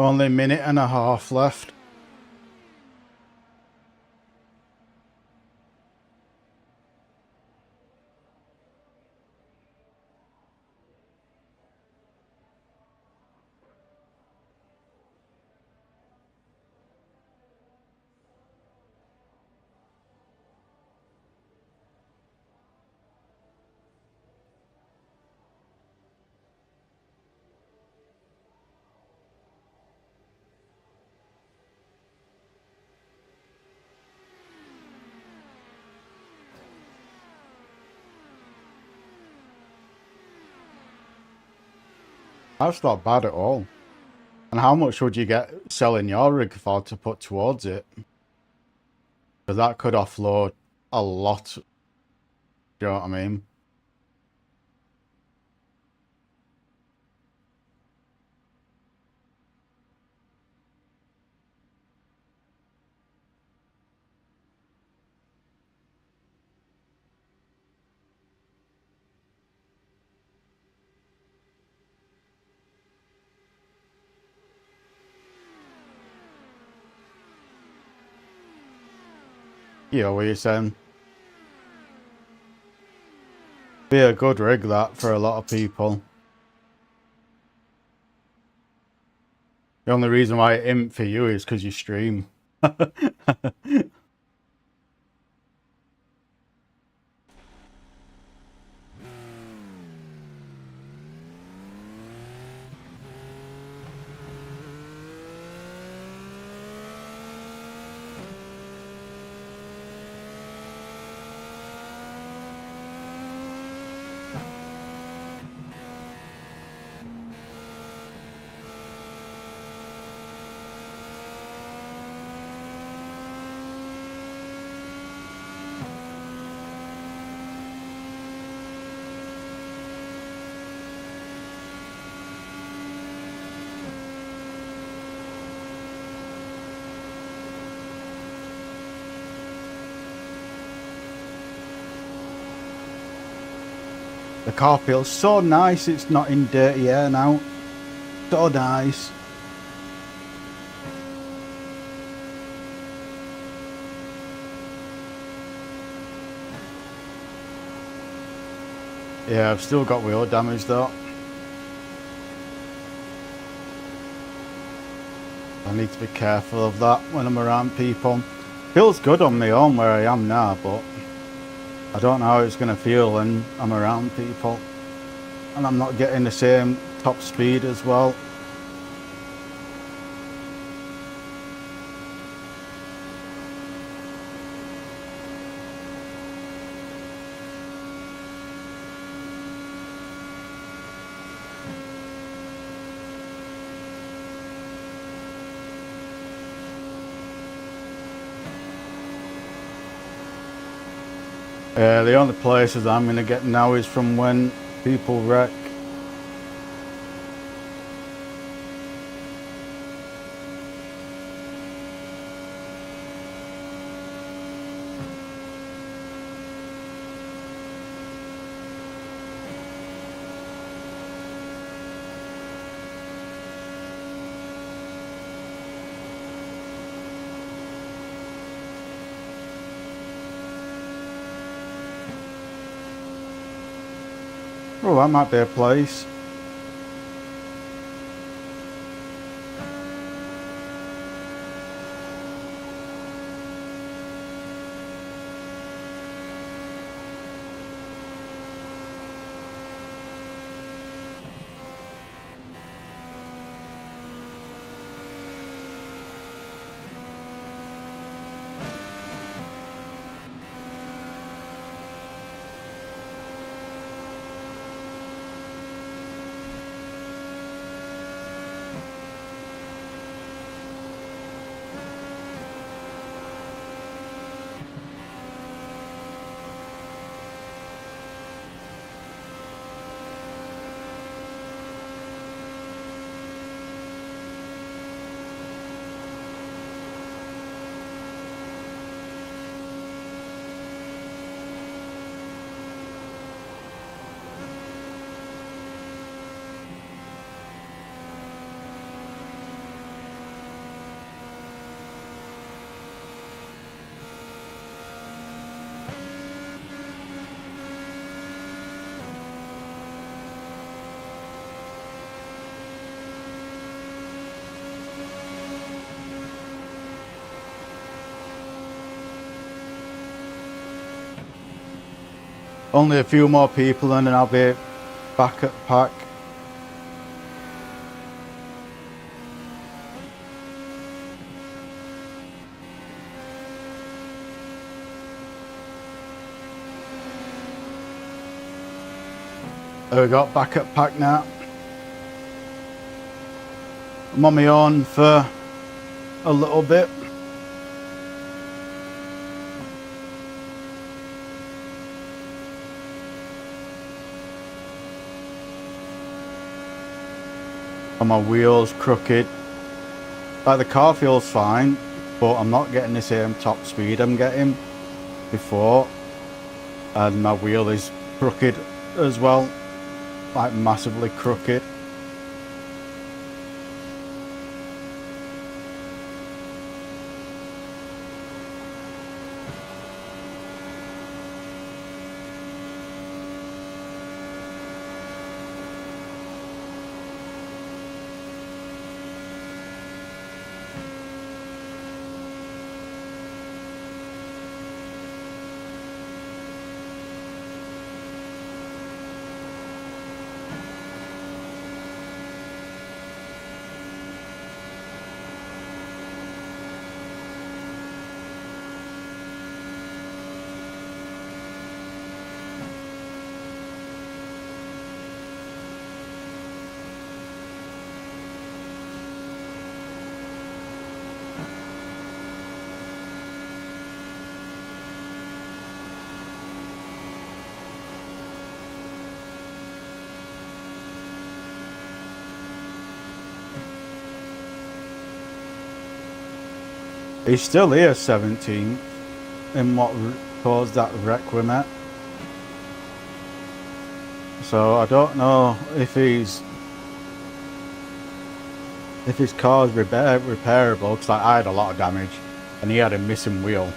Only a minute and a half left. That's not bad at all. And how much would you get selling your rig for to put towards it? Because that could offload a lot. Do you know what I mean? Yeah, what you're saying. Be a good rig that for a lot of people. The only reason why it isn't for you is because you stream. The car feels so nice, it's not in dirty air now. So nice. Yeah, I've still got wheel damage though. I need to be careful of that when I'm around people. Feels good on my own where I am now, but I don't know how it's going to feel when I'm around people. And I'm not getting the same top speed as well. The only places I'm going to get now is from when people wreck. Oh, that might be a place. Only a few more people and then I'll be back at pack. We got back at pack now. I'm on my own for a little bit. And my wheels crooked. Like the car feels fine, but I'm not getting the same top speed I'm getting before. And my wheel is crooked as well, like massively crooked. He's still here 17th in what caused that wreck we met. So I don't know if his car's repairable, because like, I had a lot of damage and he had a missing wheel.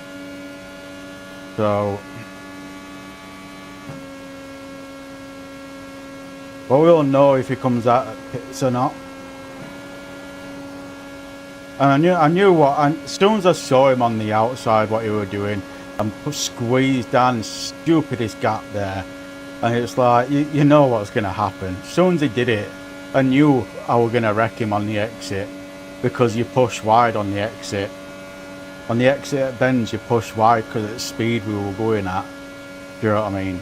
So but we'll know if he comes out at pits or not. And I knew what, and as soon as I saw him on the outside, what he was doing, and squeezed down the stupidest gap there, and it's like, you know what's going to happen. As soon as he did it, I knew I was going to wreck him on the exit, because you push wide on the exit. On the exit at bends, you push wide because of the speed we were going at. Do you know what I mean?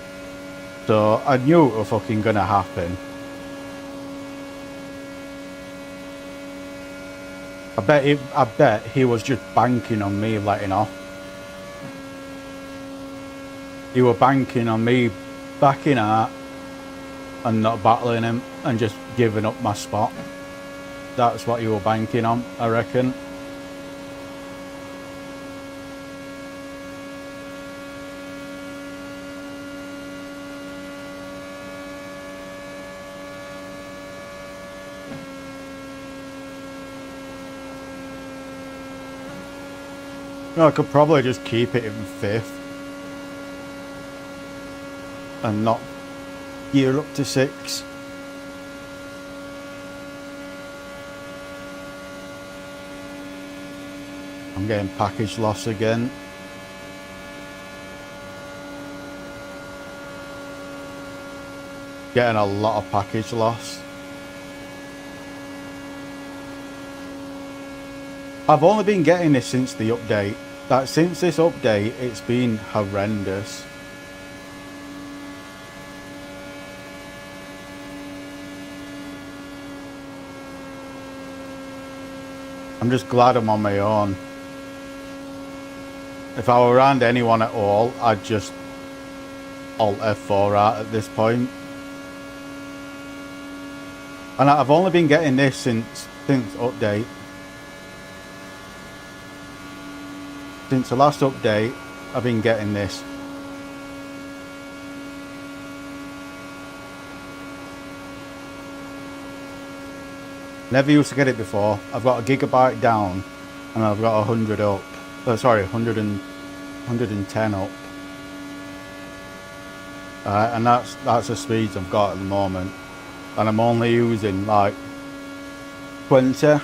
So I knew it was fucking going to happen. I bet he was just banking on me letting off. He was banking on me backing out and not battling him and just giving up my spot. That's what he was banking on, I reckon. No, I could probably just keep it in 5th and not gear up to 6. I'm getting package loss again. Getting a lot of package loss. I've only been getting this since the update. Since this update, it's been horrendous. I'm just glad I'm on my own. If I were around anyone at all, I'd just Alt F4 out at this point. And I've only been getting this since update. Since the last update, I've been getting this. Never used to get it before. I've got a gigabyte down and I've got 100 up. Sorry, 110 up. And that's the speeds I've got at the moment. And I'm only using like 20. I'm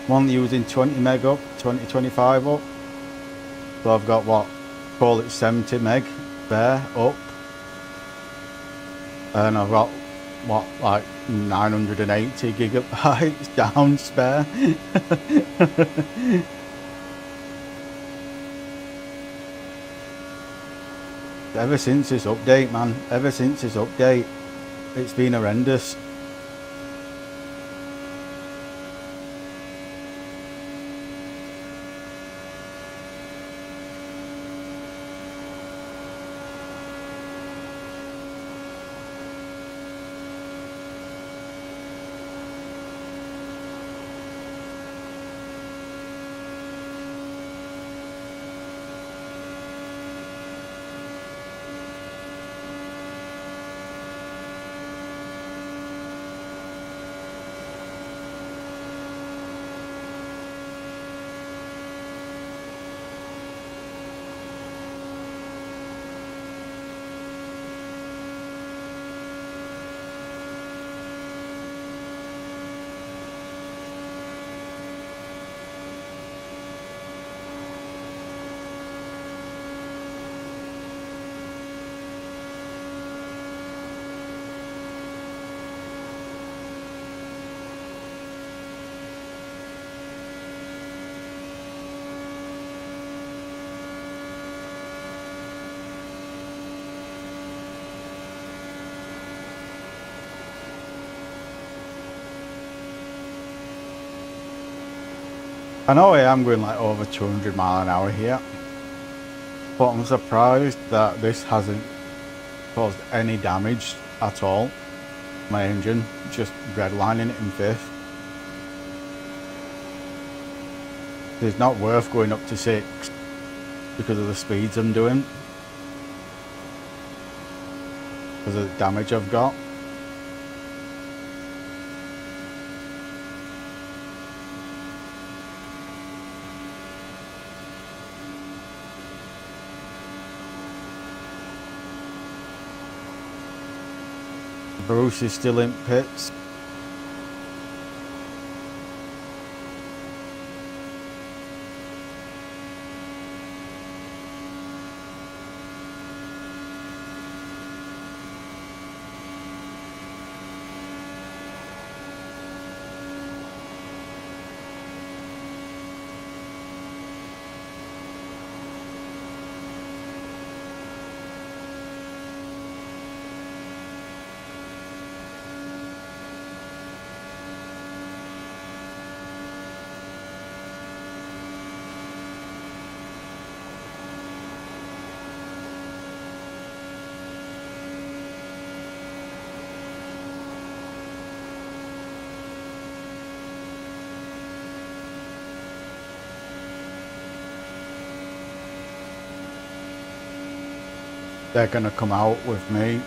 only using 20 meg up, 25 up. So I've got what, call it 70 meg there up. And I've got what, like 980 gigabytes down spare. Ever since this update, man, ever since this update, it's been horrendous. I know I am going like over 200 mile an hour here, but I'm surprised that this hasn't caused any damage at all. My engine, just redlining it in 5th. It's not worth going up to 6 because of the speeds I'm doing. Because of the damage I've got. Bruce is still in pits. They're gonna come out with me.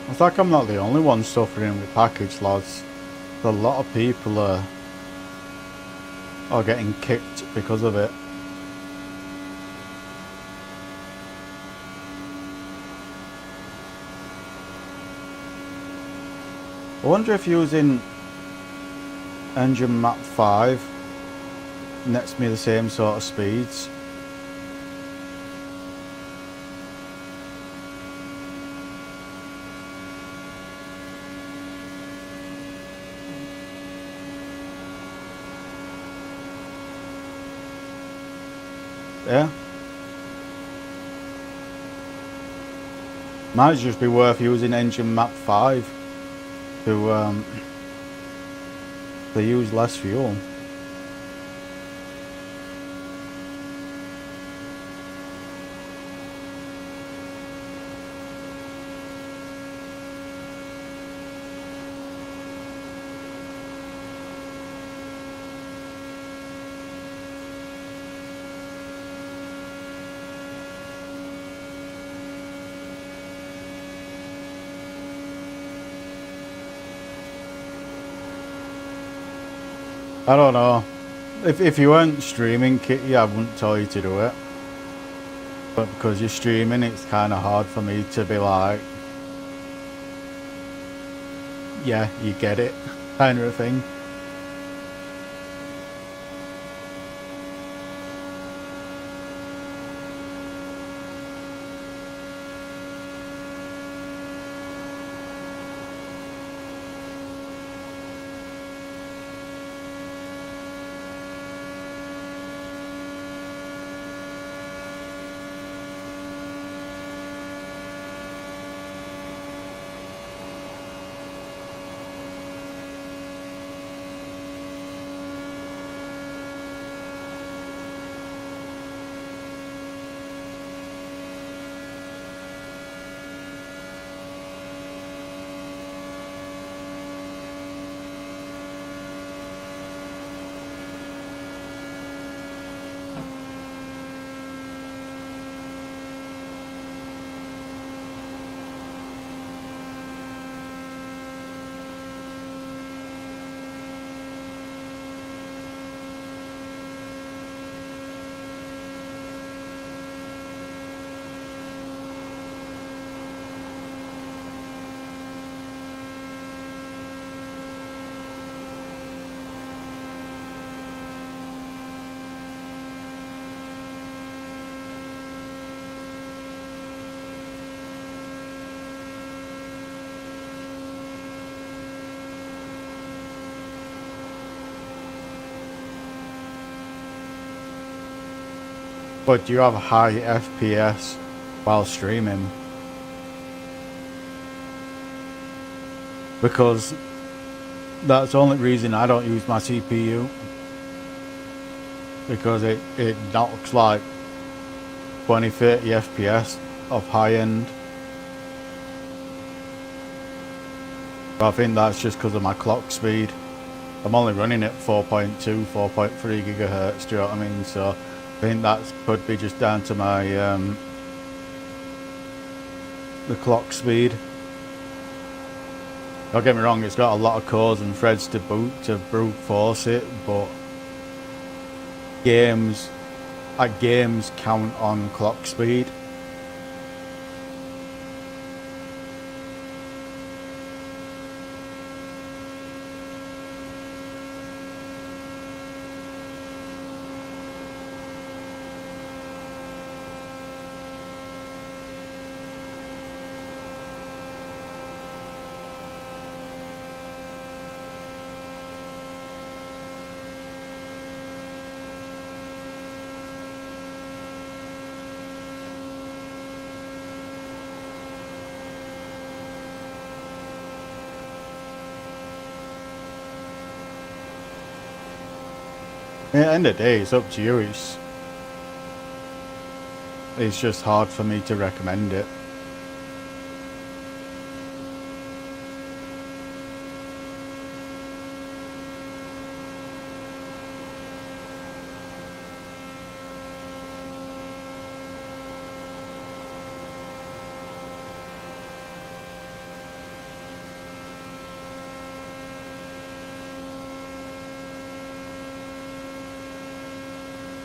It's like I'm not the only one suffering with package loss. A lot of people are getting kicked because of it. I wonder if using engine map 5 nets me the same sort of speeds. Yeah. Might just be worth using engine map 5 to use less fuel. I don't know. If you weren't streaming, Kitty, I wouldn't tell you to do it. But because you're streaming, it's kind of hard for me to be like, yeah, you get it, kind of a thing. But do you have high FPS while streaming? Because that's the only reason I don't use my CPU. Because it knocks like 20-30 FPS of high end. But I think that's just because of my clock speed. I'm only running at 4.2, 4.3 gigahertz, do you know what I mean? So I think that could be just down to my the clock speed. Don't get me wrong, it's got a lot of cores and threads to brute force it, but games count on clock speed. At the end of the day, it's up to you. It's just hard for me to recommend it.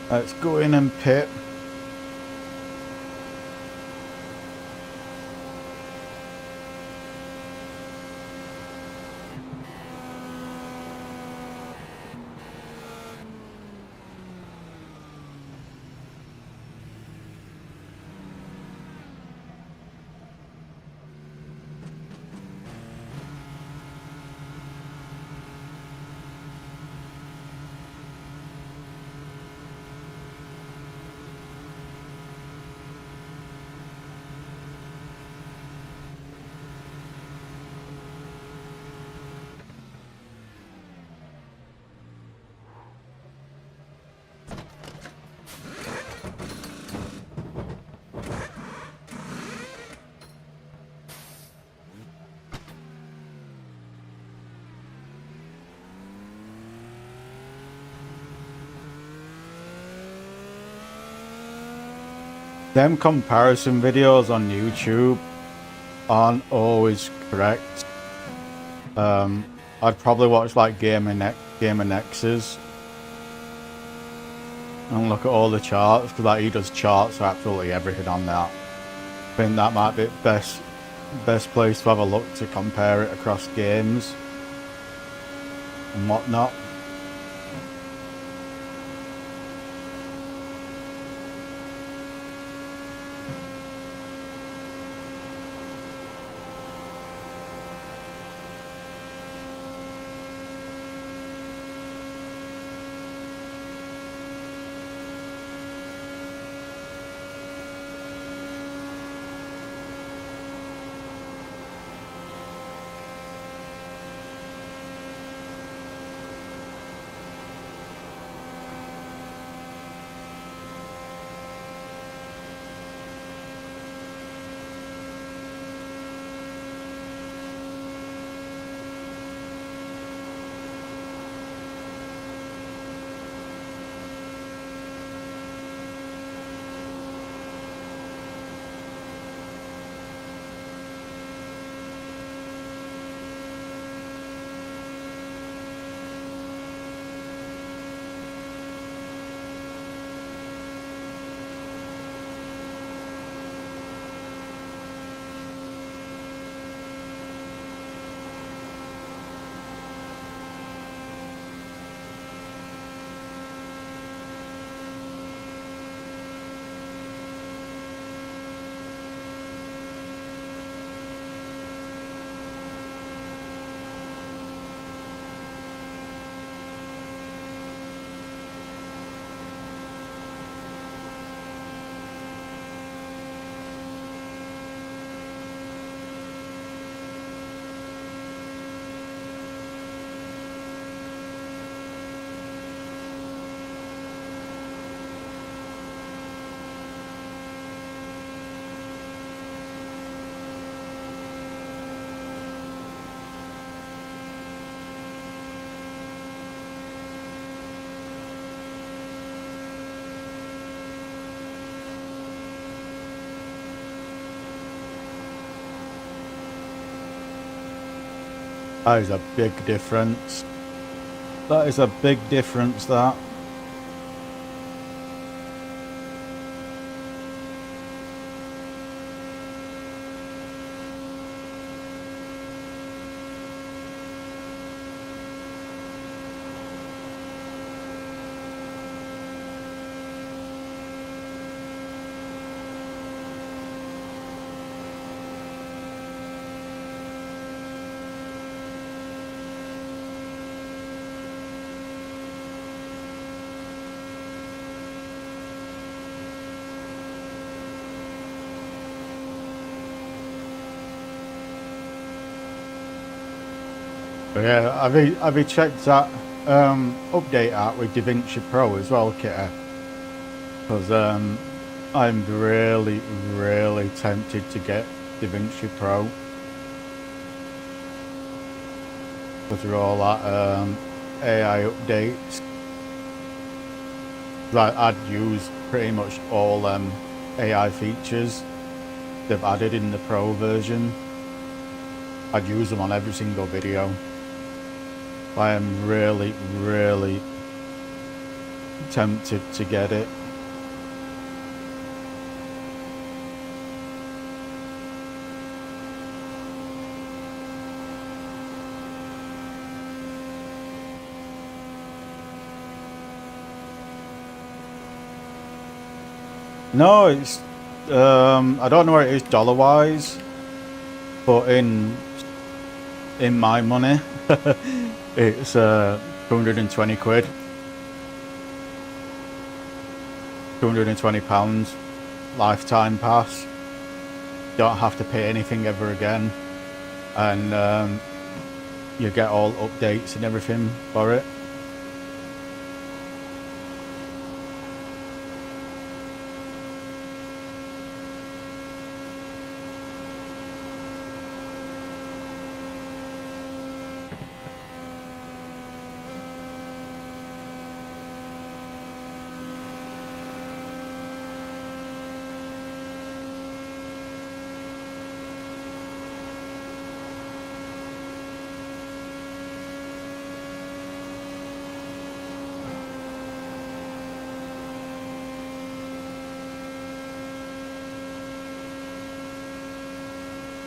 Let's go in and pit. Them comparison videos on YouTube aren't always correct. I'd probably watch like Gamer Nexus and look at all the charts, because like he does charts for absolutely everything on that. I think that might be the best place to have a look to compare it across games and whatnot. That is a big difference. That is a big difference, that. But yeah, have you checked that update out with DaVinci Pro as well, Kitty? Because I'm really, really tempted to get DaVinci Pro. Because of all that AI updates. I'd use pretty much all AI features they've added in the Pro version. I'd use them on every single video. I am really, really tempted to get it. No, it's I don't know where it is dollar wise, but in my money it's 220 quid, £220 lifetime pass. Don't have to pay anything ever again, and you get all updates and everything for it.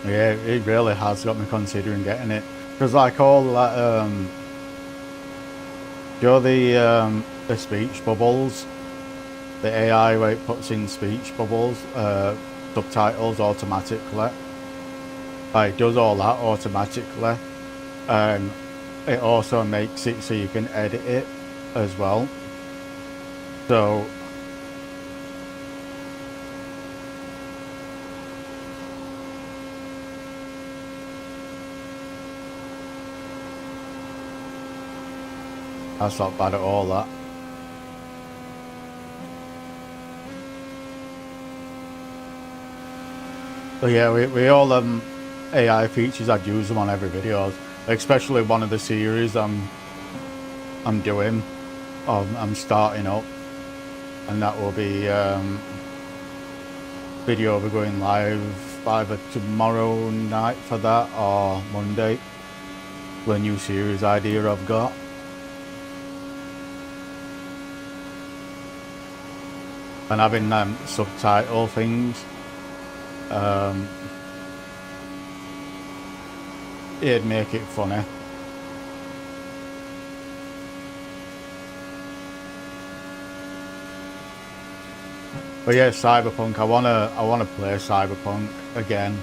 Yeah, it really has got me considering getting it, because like all that, you know, the speech bubbles, the AI where it puts in speech bubbles, subtitles automatically. It does all that automatically, and it also makes it so you can edit it as well. So that's not bad at all, that. But yeah, we all AI features, I'd use them on every video, especially one of the series I'm doing, I'm starting up, and that will be video will be going live either tomorrow night for that or Monday, the new series idea I've got. And having subtitle things, it'd make it funny. But yeah, Cyberpunk. I wanna play Cyberpunk again.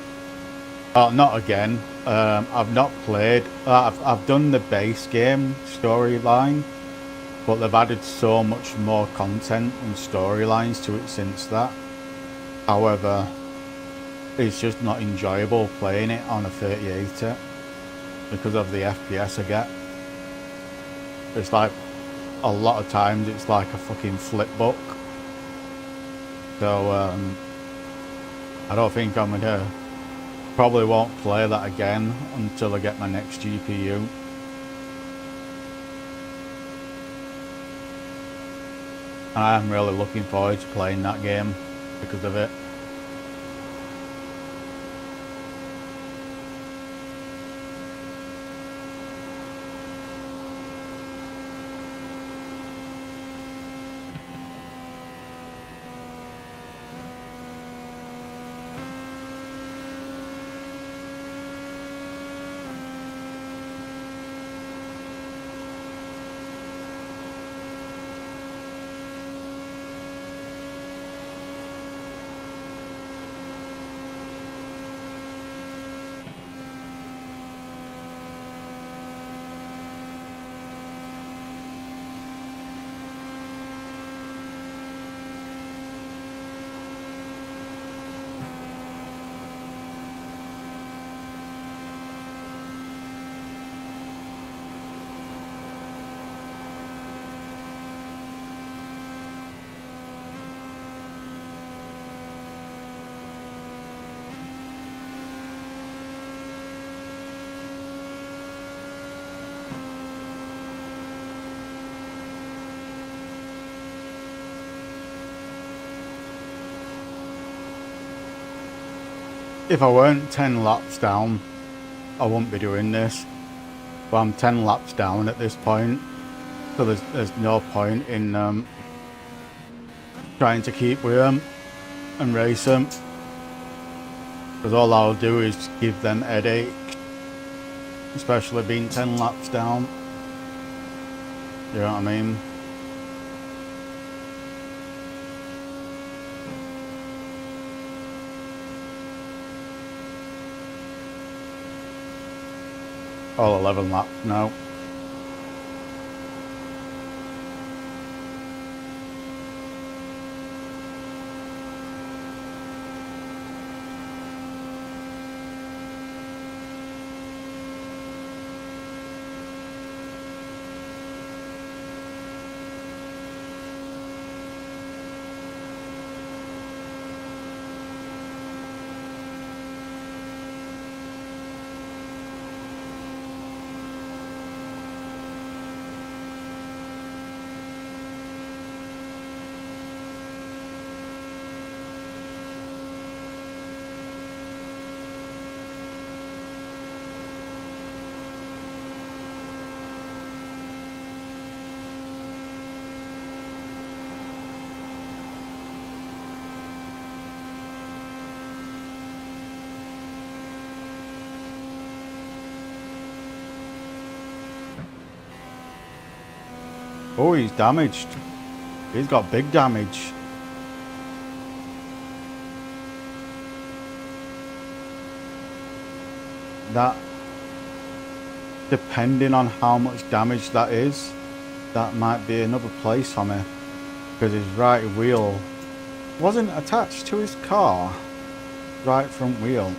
Not again. I've not played. I've done the base game storyline, but they've added so much more content and storylines to it since that. However, it's just not enjoyable playing it on a 3080 because of the FPS I get. It's like, a lot of times it's like a fucking flip book. So I don't think I'm gonna, probably won't play that again until I get my next GPU. And I am really looking forward to playing that game because of it. if I weren't 10 laps down, I wouldn't be doing this. But I'm 10 laps down at this point, so there's no point in trying to keep with them and race them, because all I'll do is give them headache, especially being 10 laps down. You know what I mean? All 11 laps now. Oh, he's damaged. He's got big damage. That, depending on how much damage that is, that might be another place for me, because his right wheel wasn't attached to his car. Right front wheel.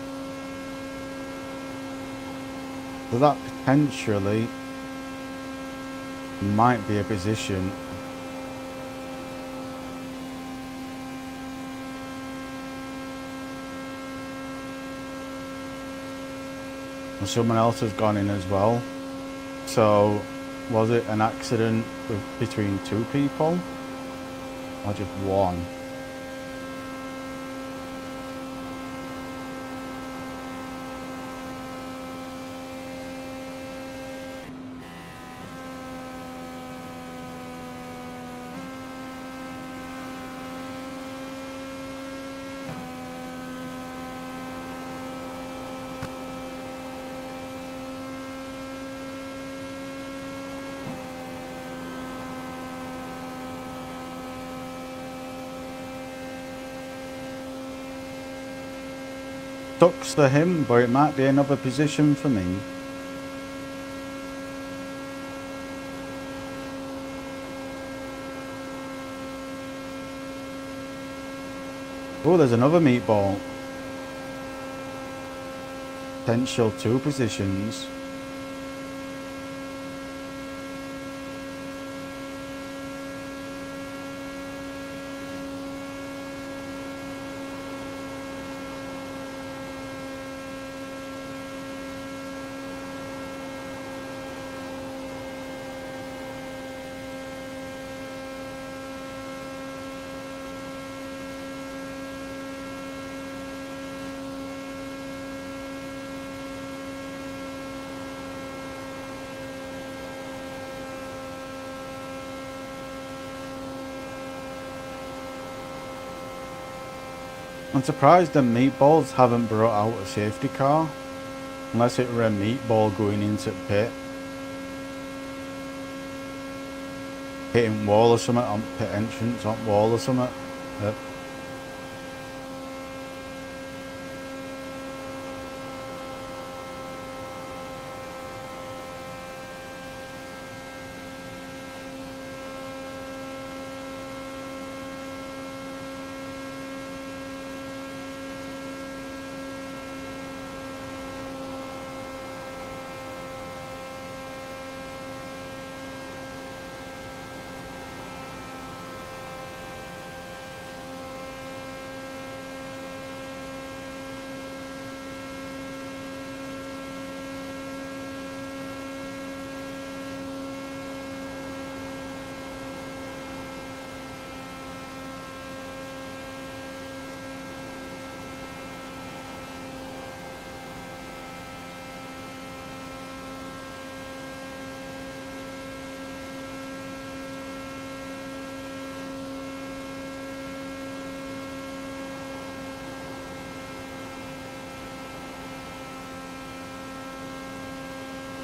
So that potentially might be a position. And someone else has gone in as well. So was it an accident between two people or just one? Sucks for him, but it might be another position for me. Oh, there's another meatball. Potential 2 positions. I'm surprised the meatballs haven't brought out a safety car, unless it were a meatball going into the pit, hitting wall or something on pit entrance, on wall or something. Yep.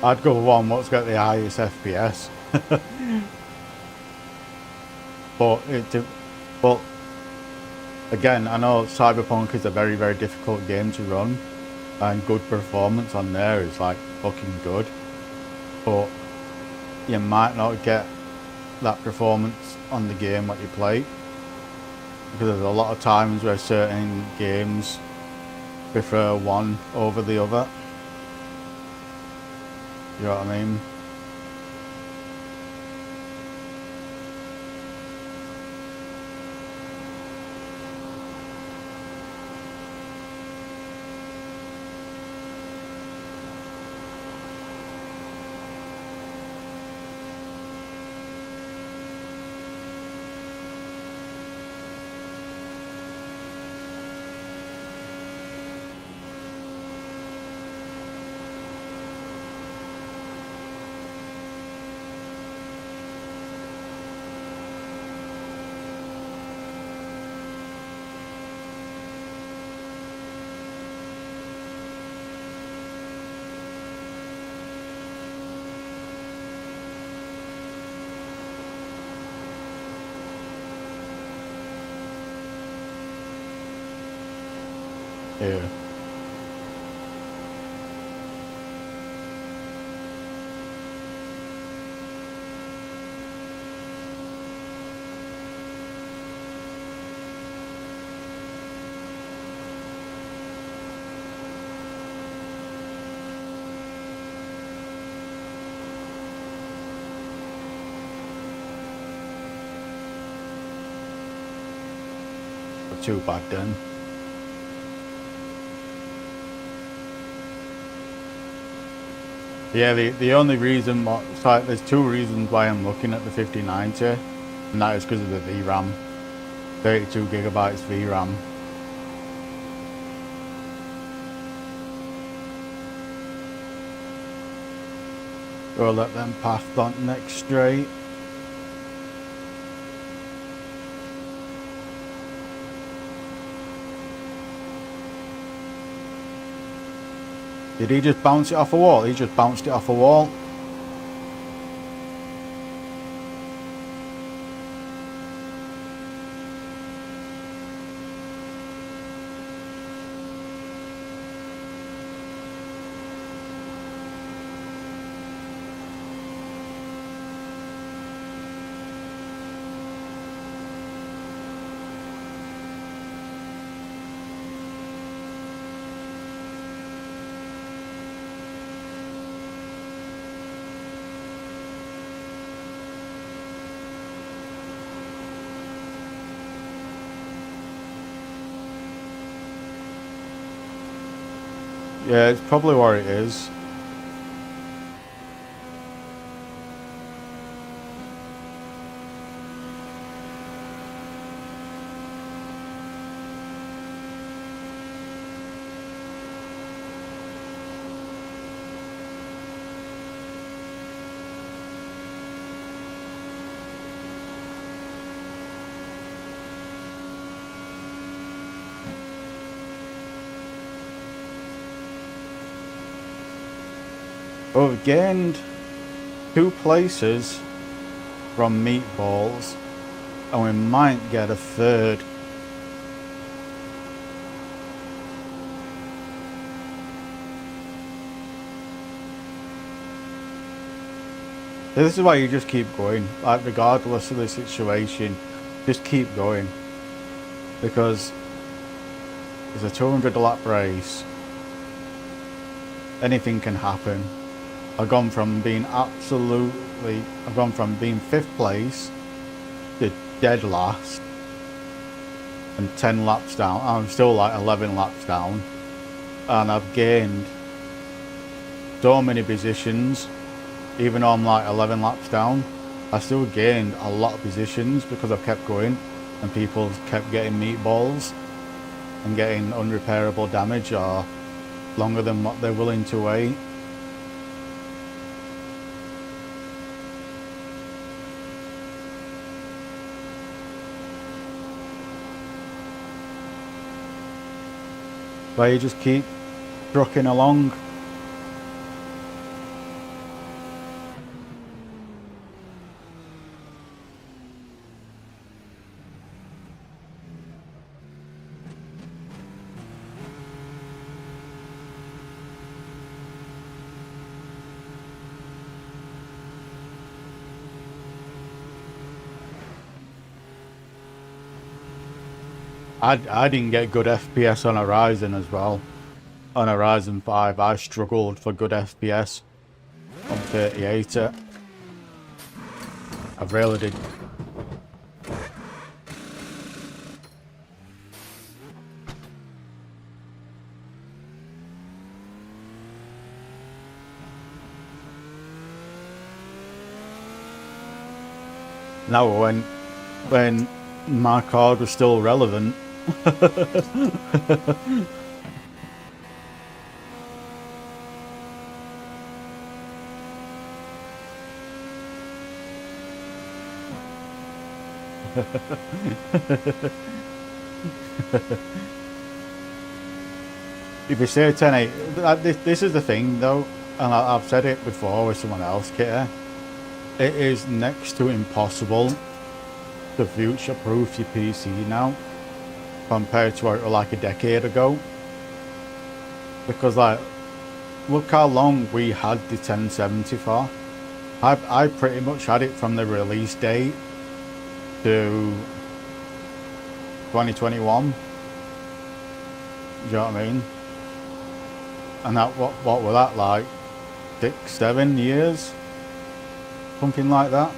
I'd go with one what's got the highest FPS. But again, I know Cyberpunk is a very, very difficult game to run, and good performance on there is like fucking good. But you might not get that performance on the game what you play, because there's a lot of times where certain games prefer one over the other. You know what I mean? Yeah. Not too bad then. Yeah, the only reason, there's two reasons why I'm looking at the 5090, and that is because of the VRAM. 32 gigabytes VRAM. We'll let them pass on next straight. Did he just bounce it off a wall? He just bounced it off a wall. Yeah, it's probably where it is. Well, we've gained 2 places from meatballs, and we might get a third. This is why you just keep going, like regardless of the situation, just keep going, because it's a 200 lap race. Anything can happen. I've gone from being 5th place to dead last and 10 laps down. I'm still like 11 laps down, and I've gained so many positions. Even though I'm like 11 laps down, I still gained a lot of positions because I've kept going, and people kept getting meatballs and getting unrepairable damage or longer than what they're willing to wait. But you just keep trucking along. I didn't get good FPS on Horizon as well. On Horizon 5, I struggled for good FPS on 3080. I really did. Now when my card was still relevant. If you say 1080, this is the thing though, and I've said it before with someone else, Kitty. It is next to impossible to future-proof your PC now compared to like a decade ago. Because like, look how long we had the 1070 for. I pretty much had it from the release date to 2021. Do you know what I mean? And that what were that like 6-7 years? Something like that.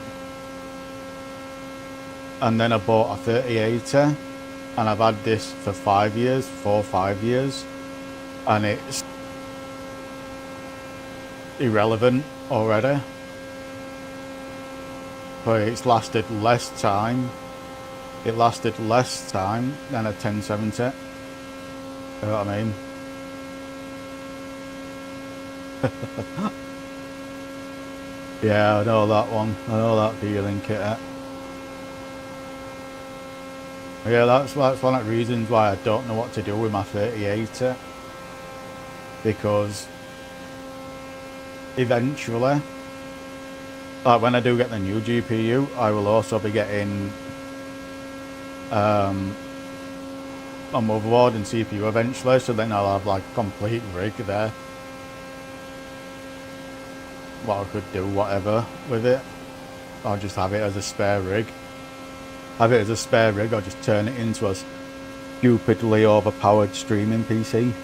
And then I bought a 3080 and I've had this for 5 years, 4 or 5 years, and it's irrelevant already. But it's lasted less time. It lasted less time than a 1070. You know what I mean? Yeah, I know that one. I know that feeling, Kitty. Yeah, that's one of the reasons why I don't know what to do with my 3080. Because eventually, like when I do get the new GPU, I will also be getting a motherboard and CPU eventually, so then I'll have like a complete rig there. What I could do, whatever, with it. I'll just have it as a spare rig. Have it as a spare rig, or just turn it into a stupidly overpowered streaming PC.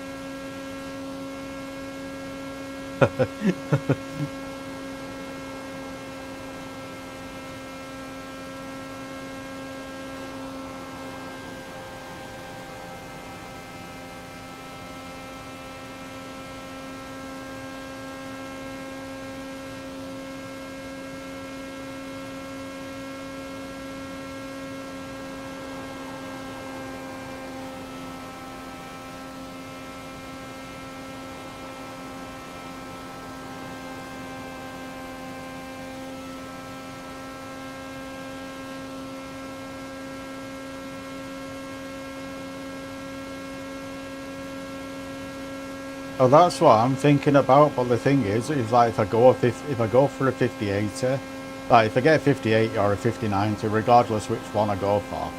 Oh, that's what I'm thinking about. But the thing is like if I go for a 5080, like if I get a 5080 or a 5090, regardless which one I go for,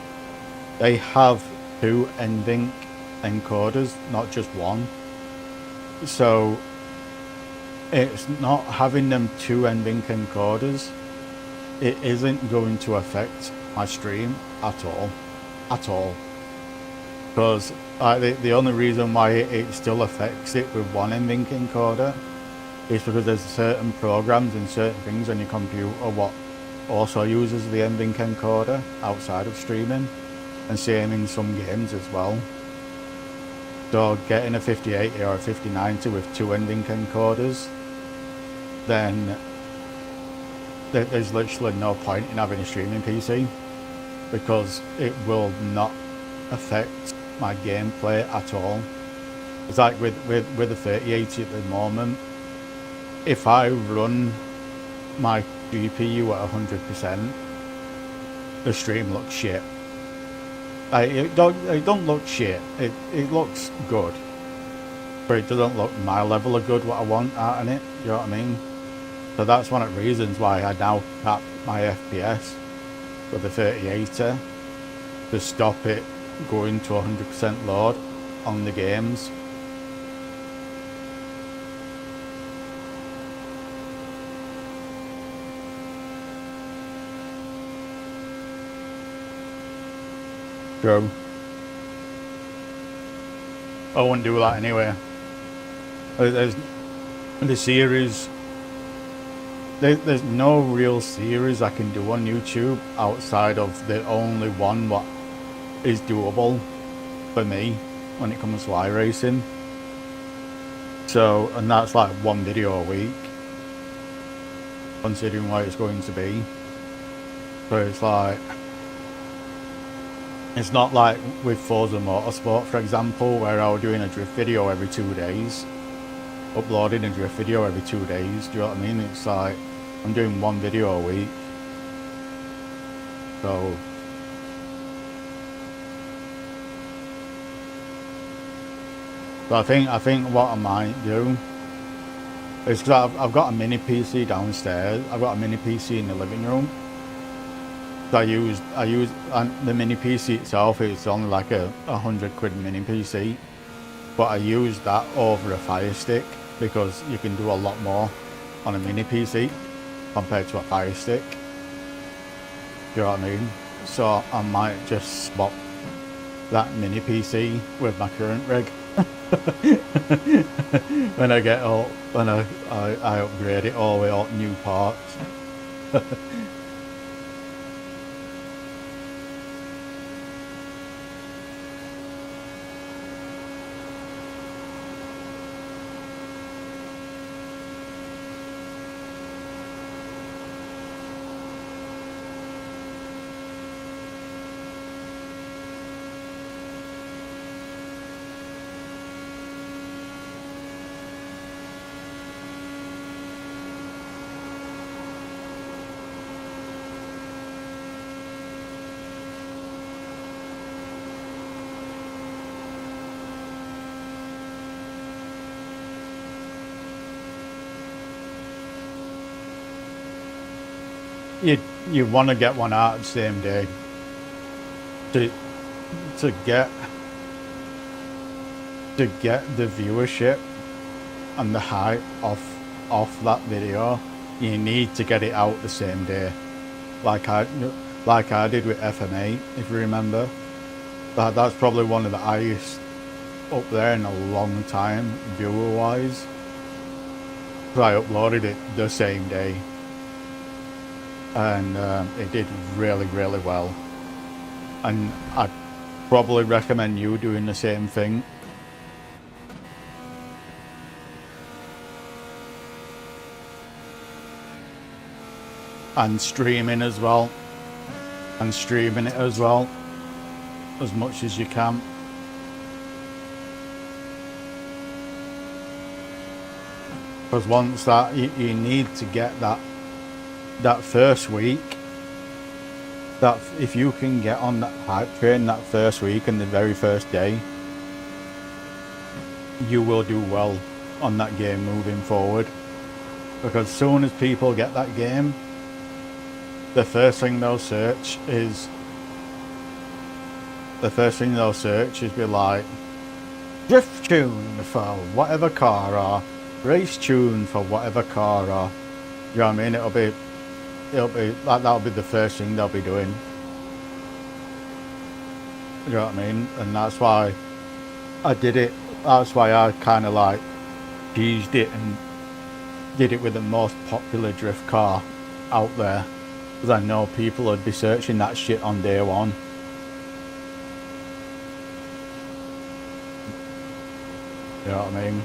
they have 2 NVENC encoders, not just one. So it's not having them 2 NVENC encoders. It isn't going to affect my stream at all. Because the only reason why it still affects it with one NVENC encoder is because there's certain programs and certain things on your computer what also uses the NVENC encoder outside of streaming, and same in some games as well. So getting a 5080 or a 5090 with 2 NVENC encoders, then there's literally no point in having a streaming PC, because it will not affect my gameplay at all. It's like with the 3080 at the moment, if I run my GPU at 100%, the stream looks shit. It don't look shit. It looks good, but it doesn't look my level of good what I want out of it. You know what I mean? So that's one of the reasons why I now cap my FPS with the 3080 to stop it going to 100% load on the games. True. I wouldn't do that anyway. There's the series. There's no real series I can do on YouTube outside of the only one what is doable for me when it comes to iRacing. So, and that's like one video a week, considering what it's going to be. So it's like, it's not like with Forza Motorsport, for example, where I was doing a drift video every 2 days, uploading a drift video every 2 days. Do you know what I mean? It's like I'm doing one video a week. So I think what I might do is, because I've got a mini PC downstairs. I've got a mini PC in the living room. So I use and the mini PC itself is only like a 100 quid mini PC, but I use that over a Fire Stick because you can do a lot more on a mini PC compared to a Fire Stick. Do you know what I mean? So I might just swap that mini PC with my current rig when I get all, when I upgrade it all with all new parts. You want to get one out the same day to get the viewership and the hype off that video. You need to get it out the same day, like I did with FMA, if you remember. That's probably one of the highest up there in a long time viewer wise. I uploaded it the same day. And it did really well, and I'd probably recommend you doing the same thing. And streaming as well, and streaming it as well as much as you can. Because once that you need to get that first week, that if you can get on that hype train that first week and the very first day, you will do well on that game moving forward. Because as soon as people get that game, the first thing they'll search is be like drift tune for whatever car, or race tune for whatever car, or, you know what I mean? That'll be the first thing they'll be doing. You know what I mean? And that's why I did it. That's why I kind of like teased it and did it with the most popular drift car out there, because I know people would be searching that shit on day one. You know what I mean?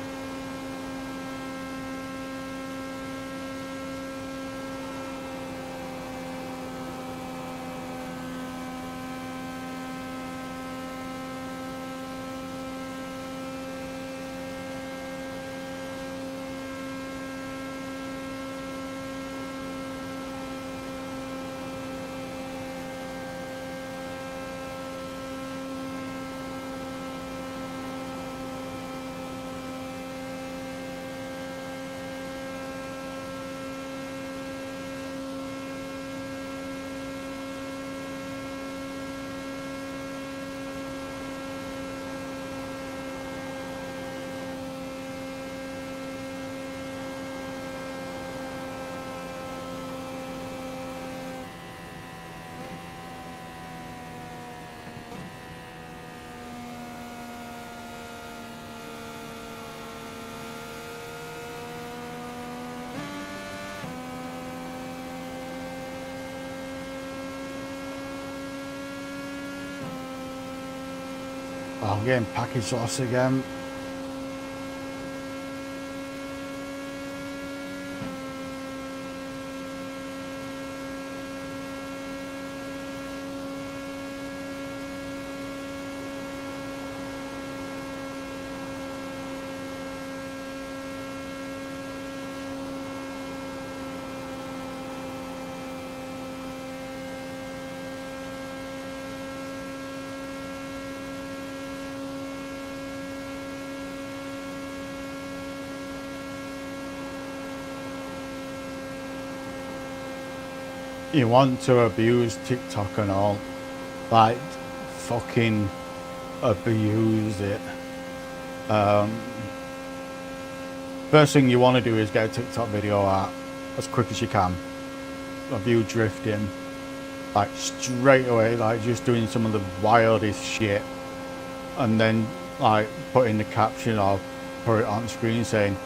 Oh, I'm getting package loss again. You want to abuse TikTok and all, like fucking abuse it. First thing you want to do is get a TikTok video out as quick as you can of you drifting, like straight away, like just doing some of the wildest shit, and then like put in the caption or put it on screen saying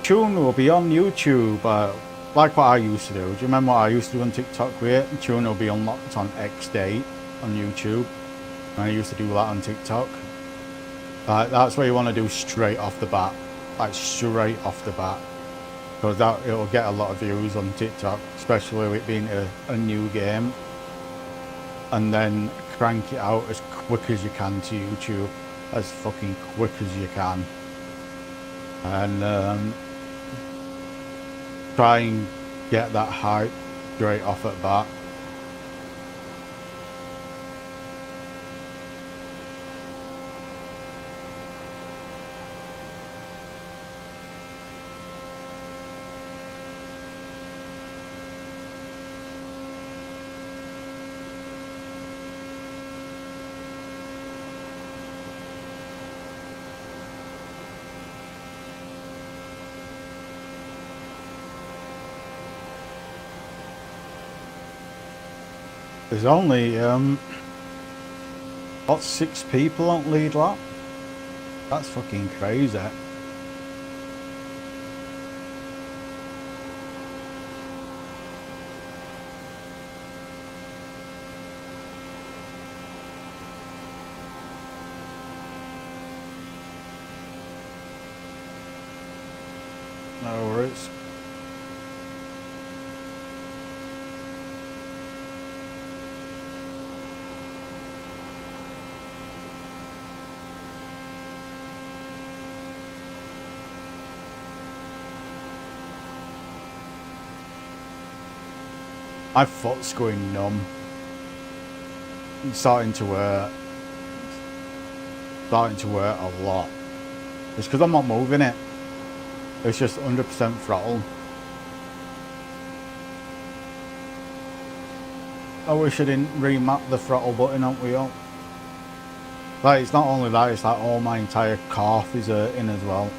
tune will be on YouTube, like what I used to do. Do you remember what I used to do on TikTok with it? Tune will be unlocked on X date on YouTube, and I used to do that on TikTok. Like, that's what you want to do straight off the bat, like straight off the bat, because that it'll get a lot of views on TikTok, especially with it being a new game. And then crank it out as quick as you can to YouTube, as fucking quick as you can, and try and get that hype straight off at bat. There's only about 6 people on lead lap. That's fucking crazy. No worries. My foot's going numb. It's starting to hurt. Starting to hurt a lot. It's because I'm not moving it. It's just 100% throttle. I wish I didn't remap the throttle button on wheel. Like, it's not only that, it's like all my entire calf is hurting as well.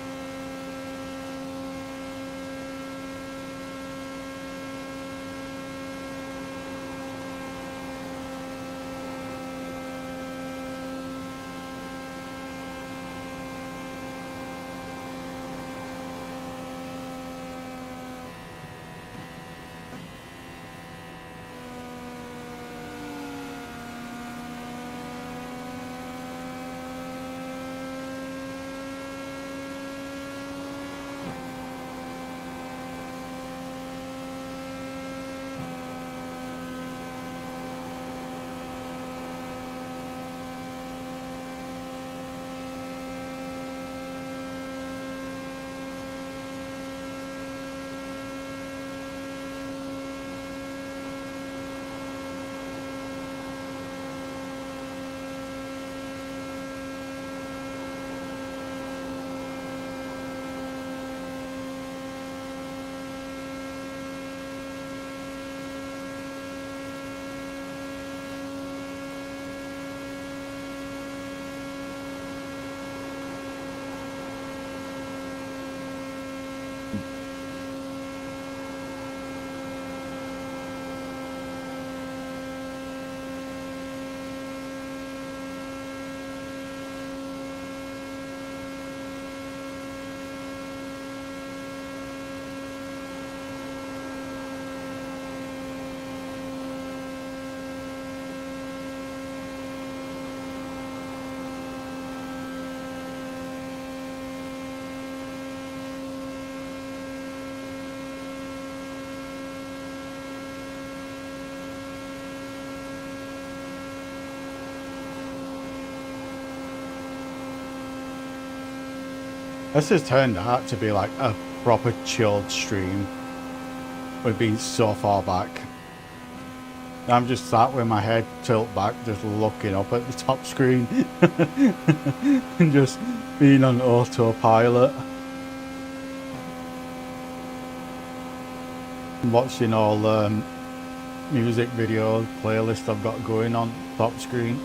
This has turned out to be like a proper chilled stream. We've been so far back. I'm just sat with my head tilt back, just looking up at the top screen. And just being on autopilot. Watching all music video playlist I've got going on top screen.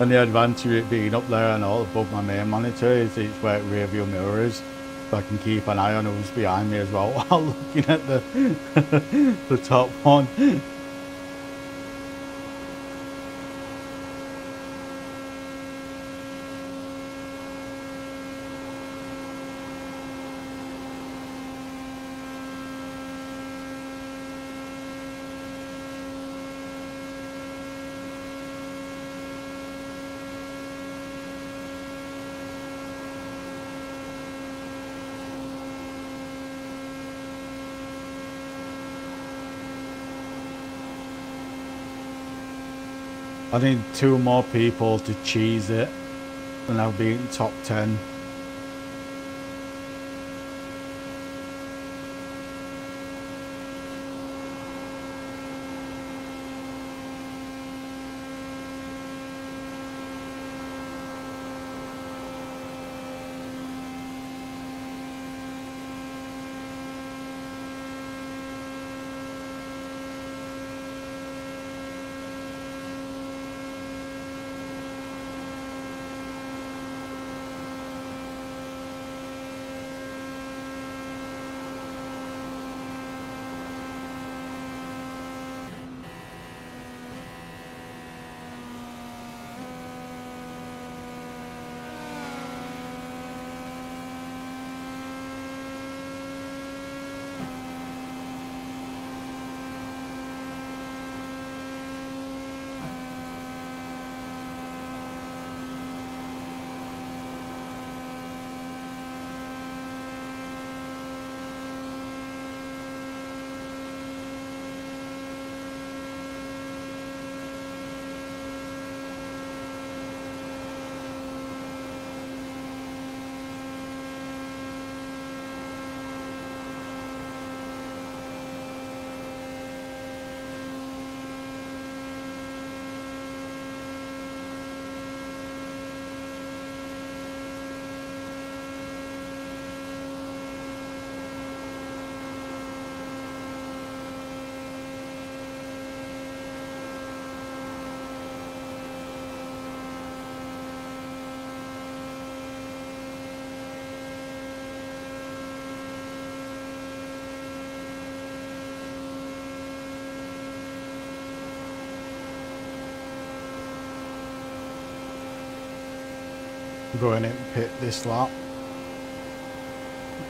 And the advantage of it being up there and all above my main monitor is it's where rear view mirror is, so I can keep an eye on who's behind me as well while looking at the the top one. I need 2 more people to cheese it, and I'll be in top 10. Going in pit this lap.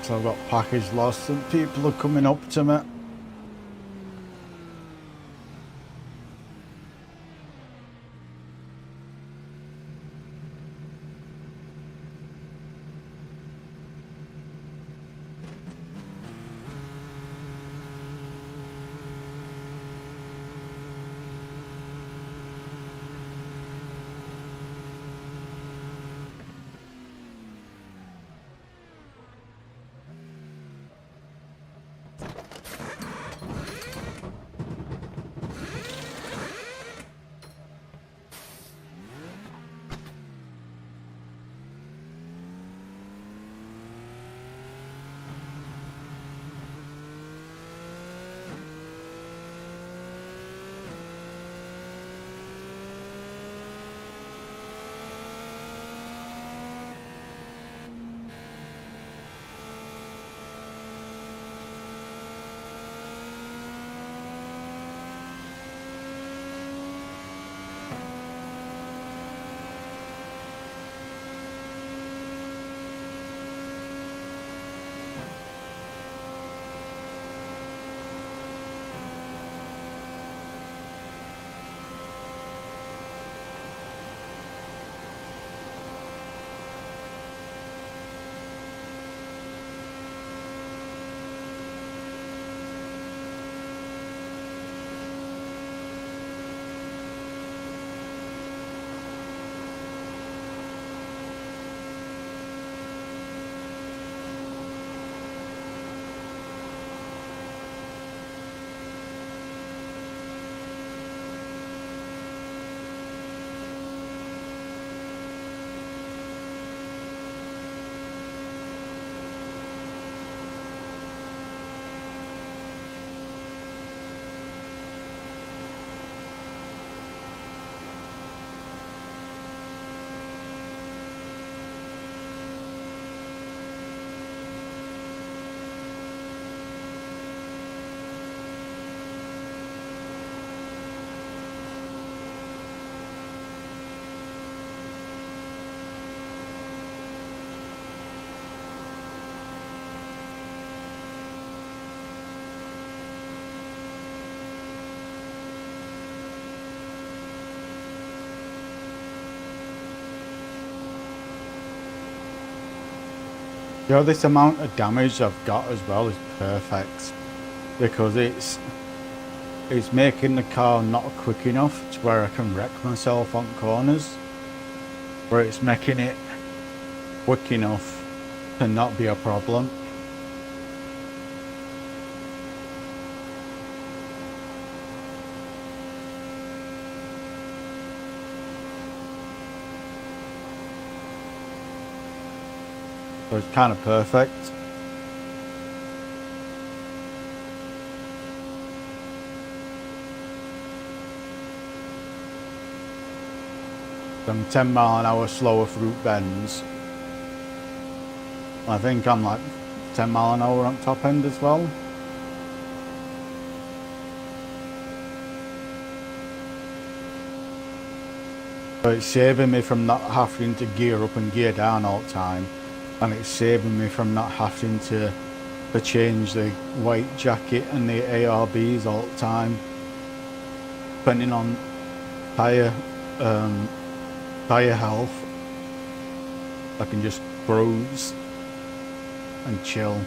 So I've got package lost and people are coming up to me. You know, this amount of damage I've got as well is perfect because it's making the car not quick enough to where I can wreck myself on corners, where it's making it quick enough to not be a problem. So it's kind of perfect. I'm 10 mile an hour slower through bends. I think I'm like 10 mile an hour on top end as well. So it's saving me from not having to gear up and gear down all the time. And it's saving me from not having to change the white jacket and the ARBs all the time. Depending on tyre health, I can just cruise and chill.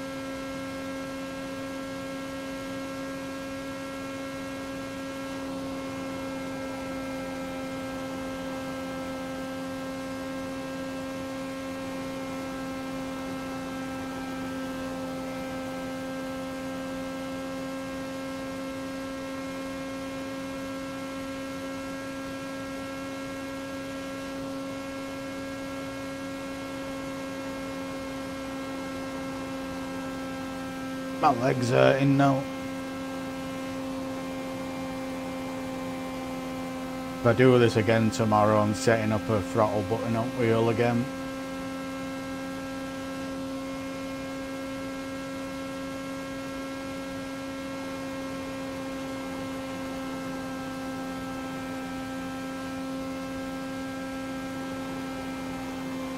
My legs hurting now. If I do this again tomorrow, I'm setting up a throttle button up wheel again.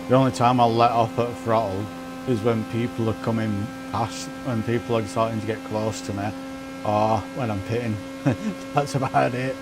The only time I'll let off at throttle is when people are coming past, when people are starting to get close to me, or when I'm pitting. That's about it.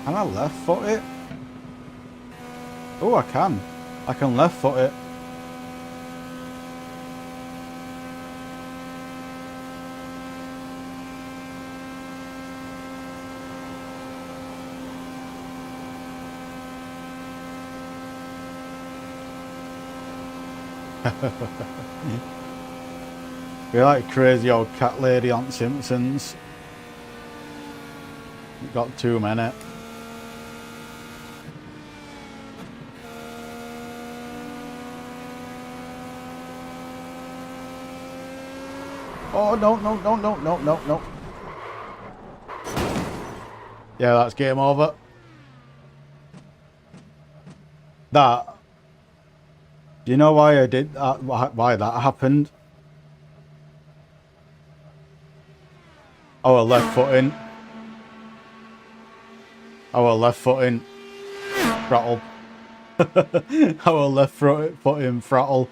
Can I left foot it? Oh, I can. I can left foot it. You're like crazy old cat lady on Simpsons. You got 2 minutes. Oh, no. Yeah, that's game over. That. Do you know why I did that? Why that happened? Our left foot in. Our left foot in. Throttle. Our left foot in throttle.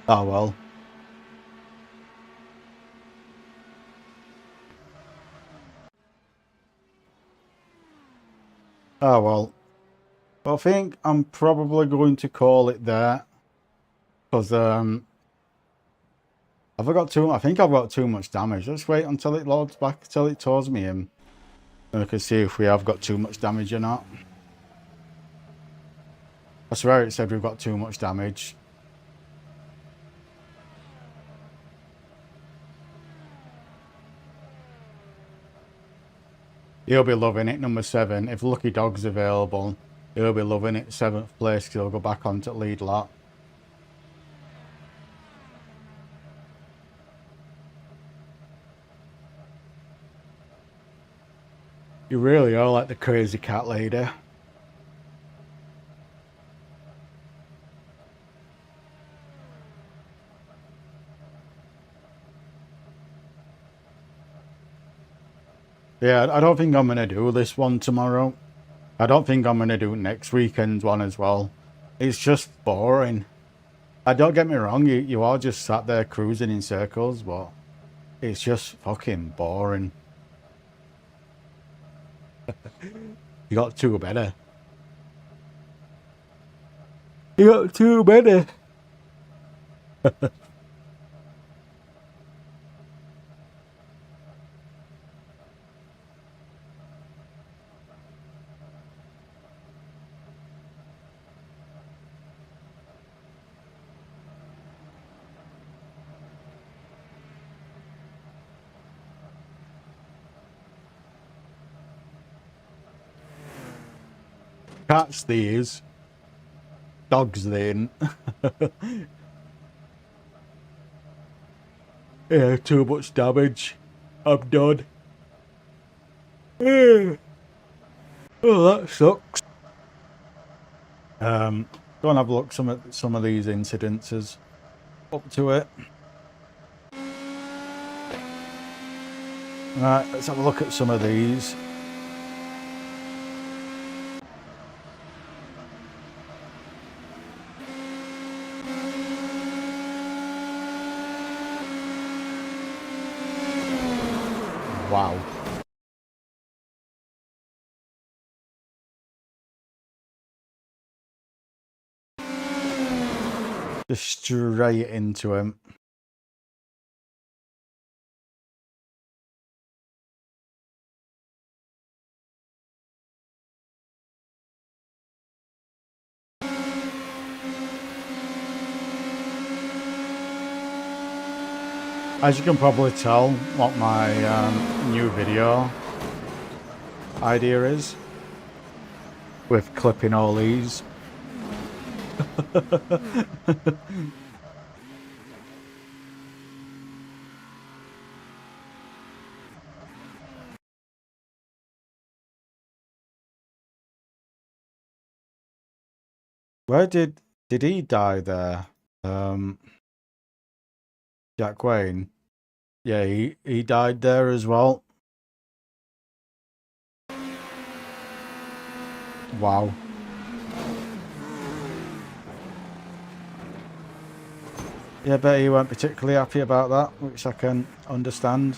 Oh well. Oh well. I think I'm probably going to call it there. Because have I got too, I think I've got too much damage. Let's wait until it loads back, until it tows me in. And we can see if we have got too much damage or not. I swear it said we've got too much damage. He'll be loving it, number 7. If Lucky Dog's available, he'll be loving it. 7th place, he'll go back onto lead lap. You really are like the crazy cat lady. Yeah, I don't think I'm going to do this one tomorrow. I don't think I'm going to do next weekend's one as well. It's just boring. Don't get me wrong, you are just sat there cruising in circles, but it's just fucking boring. You got too better. You got too better. Cats these. Dogs then. Yeah, too much damage. I'm done. Oh, that sucks. Go and have a look some of these incidences up to it. Right, let's have a look at some of these. Wow. Just straight into him. As you can probably tell what my new video idea is with clipping all these. Where did he die there? Jack Wayne. Yeah, he died there as well. Wow. Yeah, I bet he weren't particularly happy about that, which I can understand.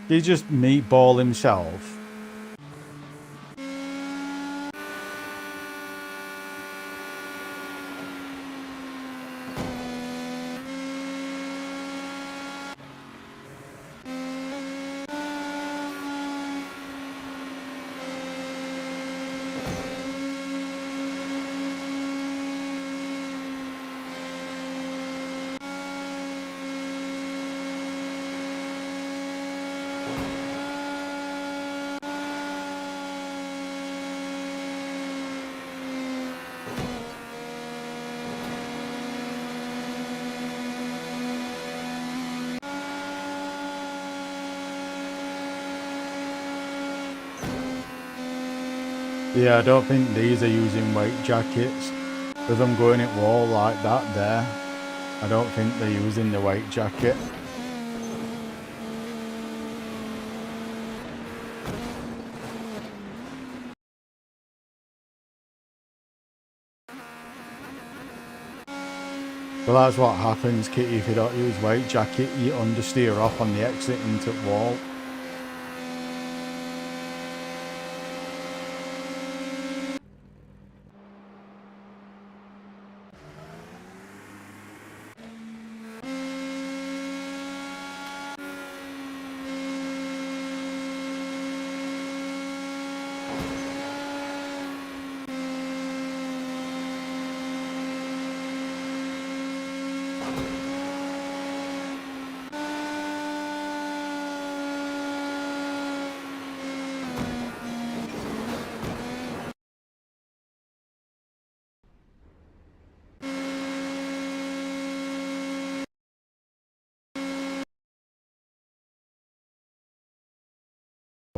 Did he just meatball himself? Yeah, I don't think these are using weight jackets. With them going at wall like that there, I don't think they're using the weight jacket. Well, that's what happens, Kitty, if you don't use weight jacket, you understeer off on the exit into the wall.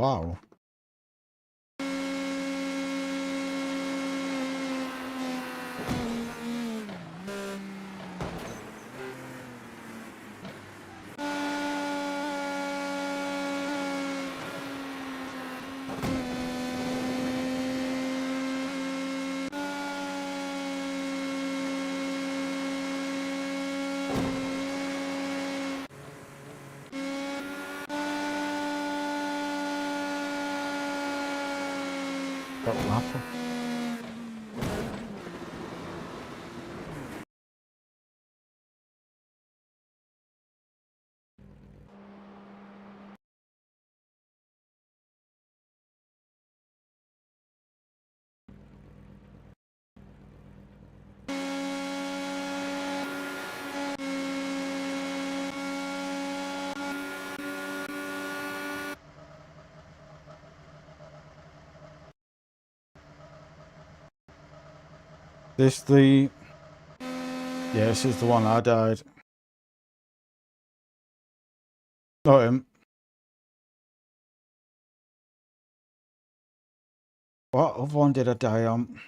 Wow. Don't matter. This the... Yeah, this is the one I died. Not him. What other one did I die on?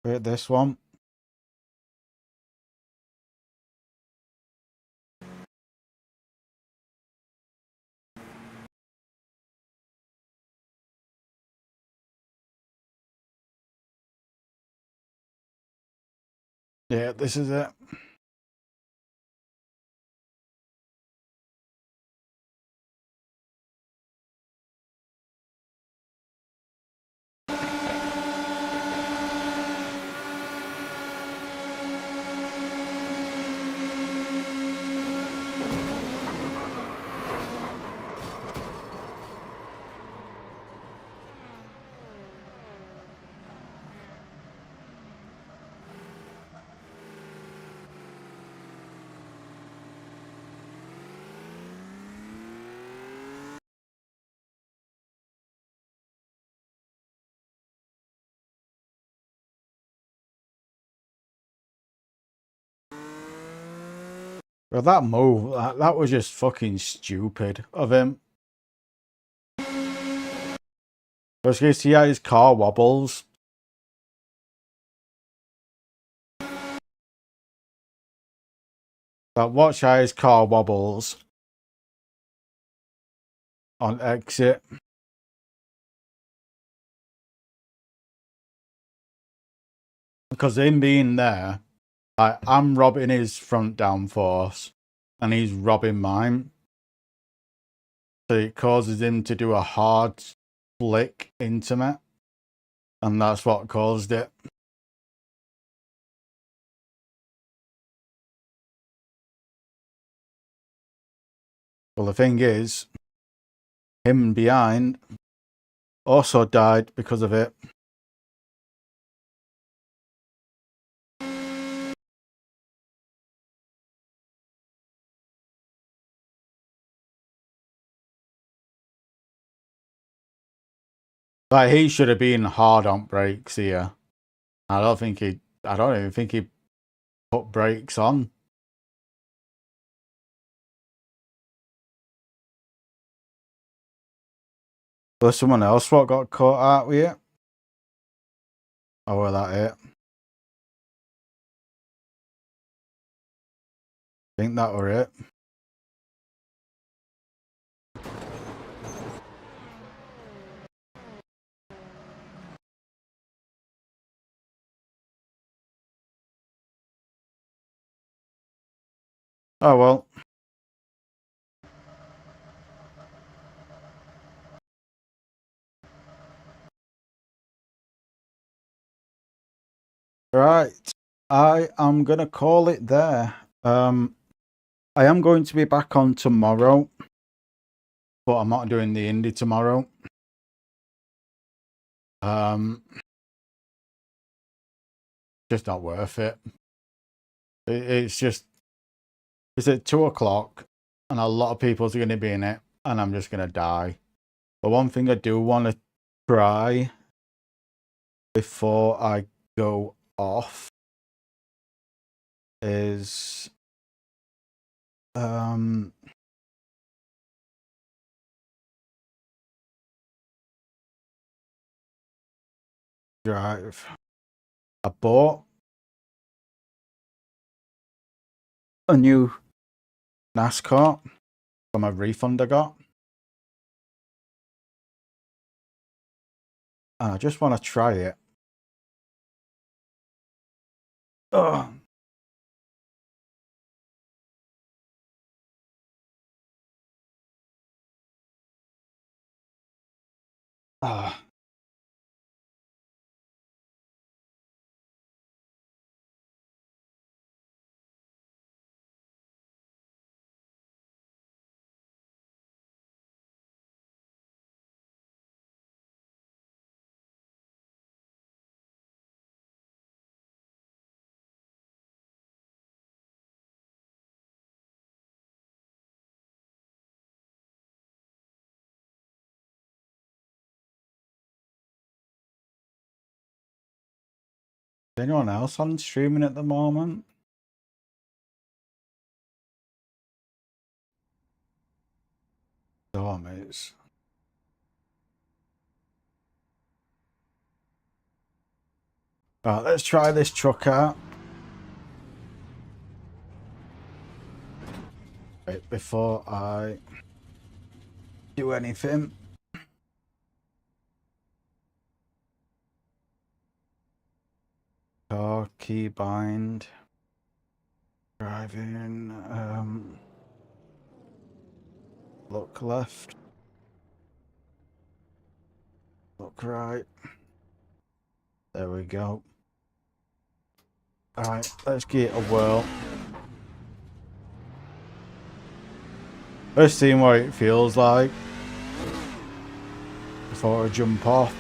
Wait, this one. Yeah, this is it. Well, that move, that was just fucking stupid of him. Because you see how his car wobbles. Like, watch how his car wobbles on exit. Because him being there, like, I'm robbing his front downforce, and he's robbing mine. So it causes him to do a hard flick into me. And that's what caused it. Well, the thing is, him behind also died because of it. Like, he should have been hard on brakes here. I don't even think he put brakes on. Was someone else what got caught out with it? Or was that it? I think that were it. Oh well. Right. I am gonna call it there. I am going to be back on tomorrow, but I'm not doing the indie tomorrow. Just not worth it. It's at 2 o'clock, and a lot of people's going to be in it, and I'm just going to die. But one thing I do want to try before I go off is drive. I bought a new NASCAR from a refund I got. And I just want to try it. Oh. Ah. Is anyone else on streaming at the moment? Oh, mates. Right, let's try this truck out. Wait, before I do anything. Car, key bind. Driving. Look left. Look right. There we go. Alright, let's give it a whirl. Let's see what it feels like before I jump off.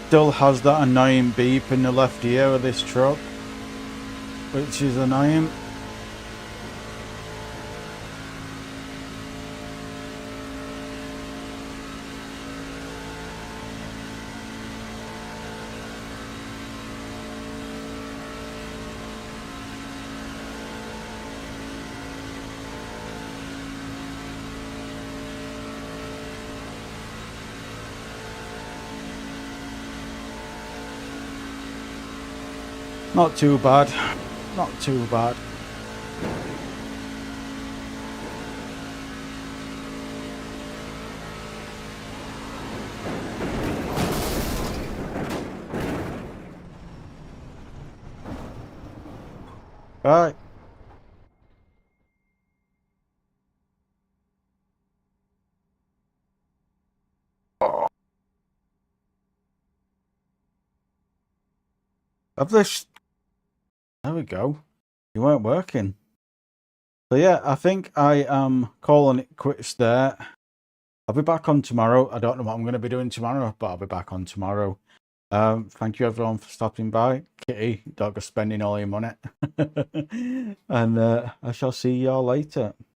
Still has that annoying beep in the left ear of this truck, which is annoying. Not too bad. Not too bad. Right. Have this. There we go. You weren't working. So yeah, I think I am calling it quits there. I'll be back on tomorrow. I don't know what I'm going to be doing tomorrow, but I'll be back on tomorrow. Thank you everyone for stopping by. Kitty, don't go spending all your money. And I shall see y'all later.